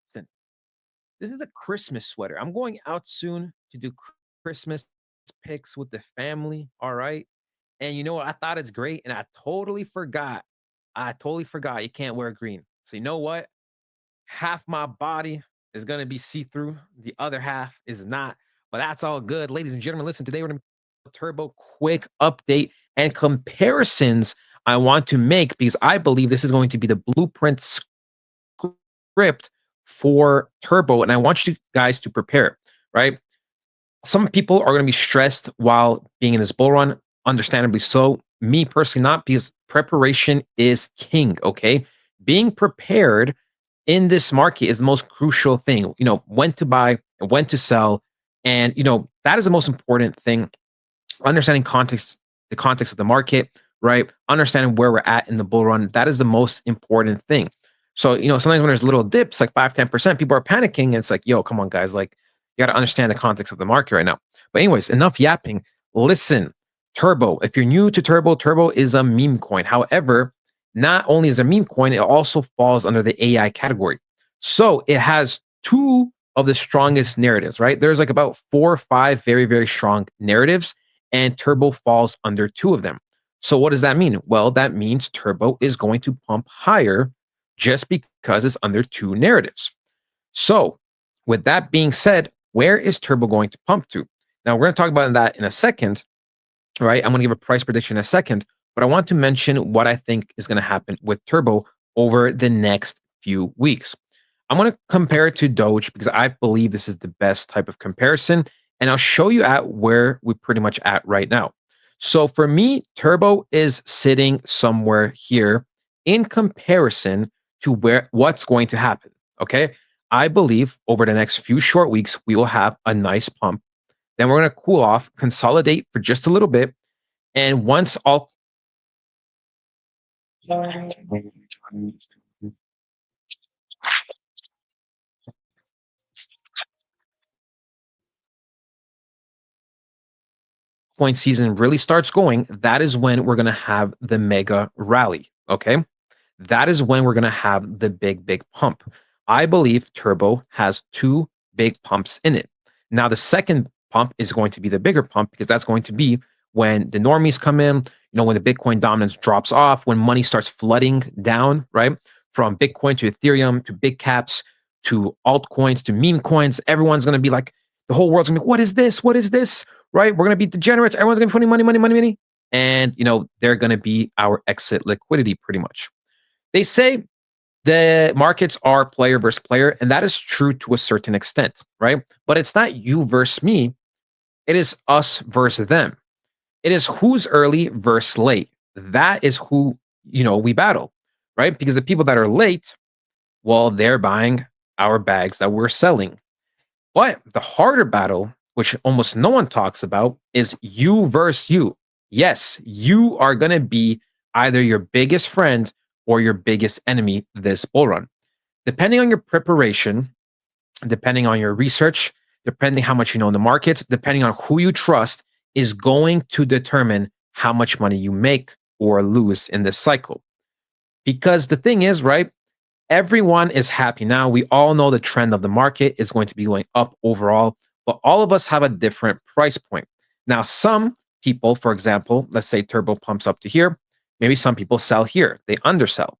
Listen, this is a Christmas sweater. I'm going out soon to do Christmas pics with the family. All right. And you know what? I thought it's great. And I totally forgot. You can't wear green. So you know what? Half my body is going to be see-through. The other half is not. But that's all good. Ladies and gentlemen, listen, today we're going to turbo quick update and comparisons I want to make because I believe this is going to be the blueprint script for turbo. And I want you guys to prepare, right? Some people are going to be stressed while being in this bull run, understandably so. Me personally, not, because preparation is king, okay? Being prepared in this market is the most crucial thing. You know, when to buy and when to sell. And, you know, that is the most important thing. Understanding the context of the market, right? Understanding where we're at in the bull run. That is the most important thing. So, you know, sometimes when there's little dips, like 5-10%, people are panicking. And it's like, yo, come on, guys. Like, you got to understand the context of the market right now. But anyways, enough yapping. Listen, Turbo. If you're new to Turbo, Turbo is a meme coin. However, not only is a meme coin, it also falls under the AI category. So it has two of the strongest narratives, right? There's like about 4 or 5 very, very strong narratives, and Turbo falls under 2 of them. So what does that mean? Well, that means Turbo is going to pump higher just because it's under 2 narratives. So with that being said, where is Turbo going to pump to? Now, we're going to talk about that in a second, right? I'm going to give a price prediction in a second, but I want to mention what I think is going to happen with Turbo over the next few weeks. I'm going to compare it to Doge because I believe this is the best type of comparison, and I'll show you at where we're pretty much at right now. So for me, Turbo is sitting somewhere here in comparison to what's going to happen. Okay. I believe over the next few short weeks, we will have a nice pump. Then we're going to cool off, consolidate for just a little bit. And once all coin season really starts going, that is when we're going to have the mega rally. Okay. That is when we're going to have the big, big pump. I believe Turbo has 2 big pumps in it. Now, the second pump is going to be the bigger pump because that's going to be when the normies come in, you know, when the Bitcoin dominance drops off, when money starts flooding down, right? From Bitcoin to Ethereum to big caps to altcoins to meme coins. Everyone's going to be like, the whole world's going to be, what is this? What is this? Right? We're going to be degenerates. Everyone's going to be putting money. And, you know, they're going to be our exit liquidity pretty much. They say the markets are player versus player, and that is true to a certain extent, right? But it's not you versus me. It is us versus them. It is who's early versus late. That is who, you know, we battle, right? Because the people that are late well, they're buying our bags that we're selling. But the harder battle, which almost no one talks about, is you versus you. Yes, you are going to be either your biggest friend or your biggest enemy this bull run. Depending on your preparation, depending on your research, depending how much you know in the markets, depending on who you trust, is going to determine how much money you make or lose in this cycle. Because the thing is, right, everyone is happy now. We all know the trend of the market is going to be going up overall, but all of us have a different price point. Now, some people, for example, let's say Turbo pumps up to here. Maybe some people sell here, they undersell.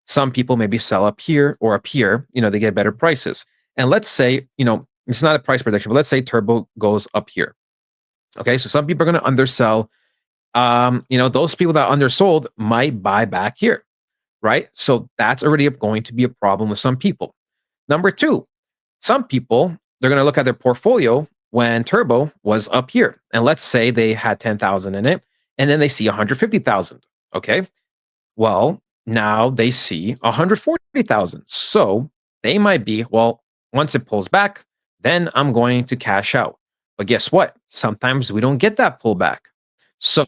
Some people maybe sell up here or up here, they get better prices. And let's say, it's not a price prediction, but let's say Turbo goes up here. Okay, so some people are going to undersell. Those people that undersold might buy back here, right? So that's already going to be a problem with some people. Number two, some people, they're going to look at their portfolio when Turbo was up here. And let's say they had 10,000 in it, and then they see 150,000. Okay, well, now they see 140,000. So they might be, well, once it pulls back, then I'm going to cash out. But guess what? Sometimes we don't get that pullback. So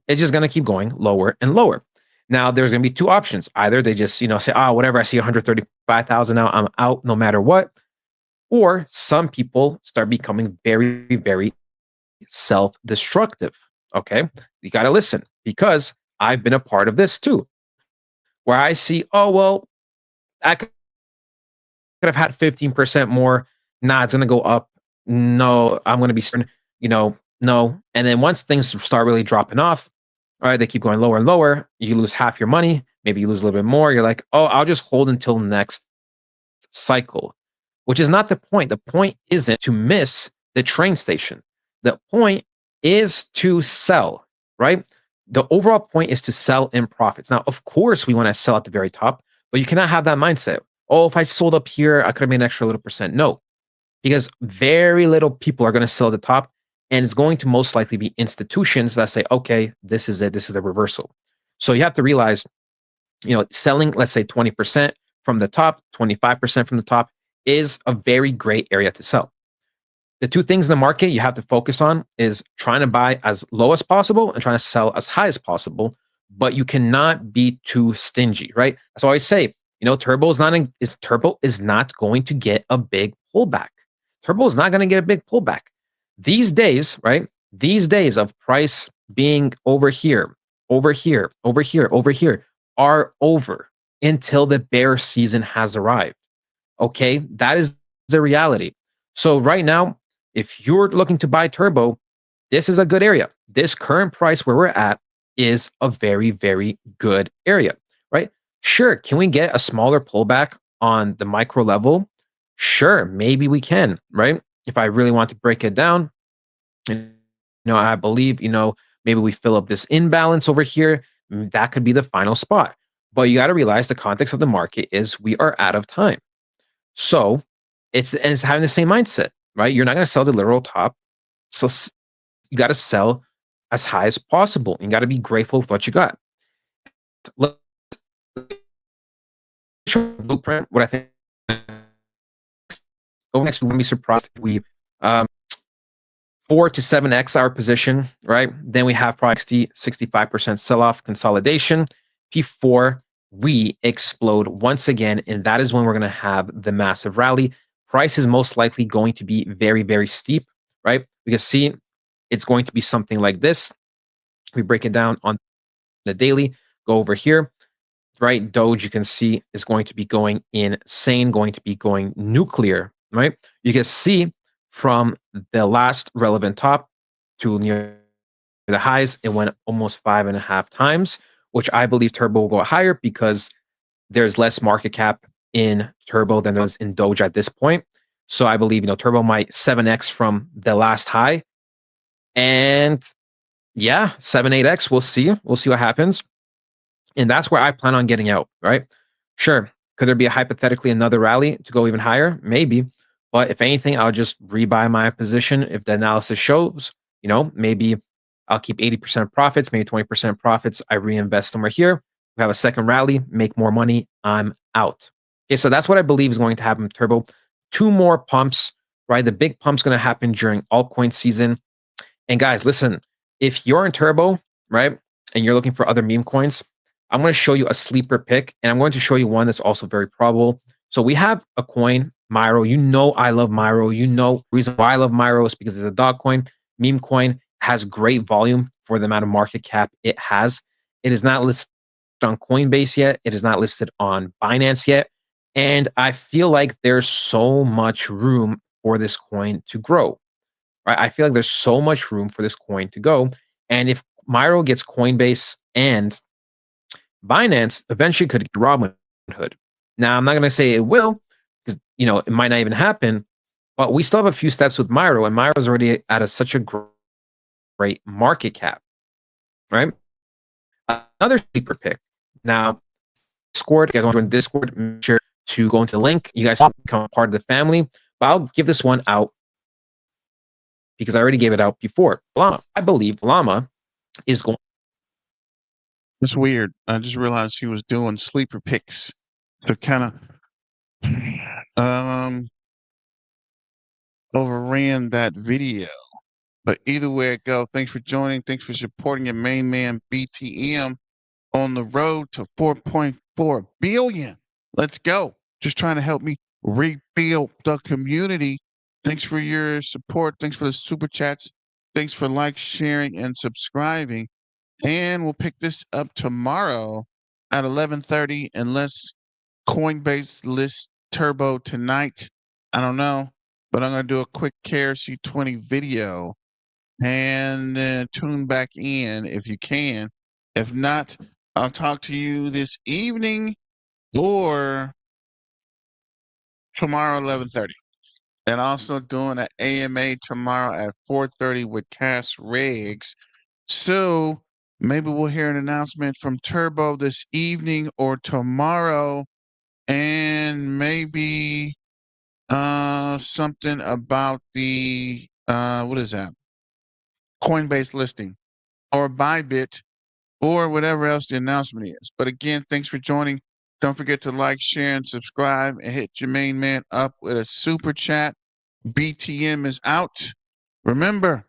it's just going to keep going lower and lower. Now there's going to be two options. Either they just, say, whatever, I see 135,000 now, I'm out no matter what. Or some people start becoming very, very self-destructive. Okay. You got to listen, because I've been a part of this too, where I see, I could have had 15% more. Nah, it's going to go up. No, I'm going to be, no. And then once things start really dropping off, all right, they keep going lower and lower. You lose half your money. Maybe you lose a little bit more. You're like, I'll just hold until next cycle, which is not the point. The point isn't to miss the train station. The point is to sell, right? The overall point is to sell in profits. Now, of course, we want to sell at the very top, but you cannot have that mindset. If I sold up here, I could have made an extra little percent. No, because very little people are going to sell at the top. And it's going to most likely be institutions that say, okay, this is it. This is the reversal. So you have to realize, selling, let's say 20% from the top, 25% from the top is a very great area to sell. The two things in the market you have to focus on is trying to buy as low as possible and trying to sell as high as possible, but you cannot be too stingy, right? That's why I say, Turbo is not going to get a big pullback. Turbo is not going to get a big pullback. These days, right? These days of price being over here, over here, over here, over here are over until the bear season has arrived. Okay, that is the reality. So right now, if you're looking to buy Turbo, this is a good area. This current price where we're at is a very, very good area, right? Sure, can we get a smaller pullback on the micro level? Sure, maybe we can, right? If I really want to break it down, I believe, maybe we fill up this imbalance over here. That could be the final spot. But you got to realize the context of the market is we are out of time. So it's having the same mindset, right? You're not going to sell the literal top. So you got to sell as high as possible. You got to be grateful with what you got. Let's show blueprint. What I think. Next, we wouldn't be surprised if we 4 to 7x our position, right? Then we have probably 65% sell-off consolidation before we explode once again. And that is when we're going to have the massive rally. Price is most likely going to be very, very steep, right? We can see it's going to be something like this. We break it down on the daily, go over here, right? Doge, you can see, is going to be going insane, going to be going nuclear, right? You can see from the last relevant top to near the highs, it went almost 5.5 times, which I believe Turbo will go higher because there's less market cap in Turbo than there is in Doge at this point. So I believe, Turbo might 7x from the last high. And yeah, 7-8x, we'll see. We'll see what happens. And that's where I plan on getting out, right? Sure. Could there be hypothetically another rally to go even higher? Maybe. But if anything, I'll just rebuy my position. If the analysis shows, maybe I'll keep 80% profits, maybe 20% profits. I reinvest somewhere here. we have a second rally, make more money, I'm out. Okay, so that's what I believe is going to happen with Turbo. 2 more pumps, right? The big pump's going to happen during altcoin season. And guys, listen, if you're in Turbo, right, and you're looking for other meme coins, I'm going to show you a sleeper pick, and I'm going to show you one that's also very probable. So we have a coin, Myro. You know I love Myro. You know the reason why I love Myro is because it's a dog coin. Meme coin has great volume for the amount of market cap it has. It is not listed on Coinbase yet. It is not listed on Binance yet. And I feel like there's so much room for this coin to grow. Right? I feel like there's so much room for this coin to go. And if Myro gets Coinbase and Binance, eventually could get Robinhood. Now, I'm not going to say it will, because it might not even happen, but we still have a few steps with Myro, and Myro is already at such a great market cap, right? Another sleeper pick. Now, Discord, you guys want to join Discord, make sure to go into the link. You guys become part of the family, but I'll give this one out because I already gave it out before. Llama. I believe Llama is going. It's weird. I just realized he was doing sleeper picks to kind of overran that video. But either way it go, thanks for joining. Thanks for supporting your main man BTM on the road to 4.4 billion. Let's go. Just trying to help me rebuild the community. Thanks for your support. Thanks for the super chats. Thanks for sharing, and subscribing. And we'll pick this up tomorrow at 11:30, unless Coinbase lists Turbo tonight. I don't know, but I'm going to do a quick KRC20 video and then tune back in if you can. If not, I'll talk to you this evening or tomorrow 11:30. And also doing an AMA tomorrow at 4:30 with Cass Riggs. So maybe we'll hear an announcement from Turbo this evening or tomorrow, and maybe something about the what is that? Coinbase listing or Bybit or whatever else the announcement is. But again, thanks for joining. Don't forget to like, share, and subscribe, and hit your main man up with a super chat. BTM is out. Remember,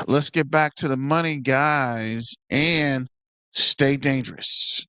let's get back to the money, guys, and stay dangerous.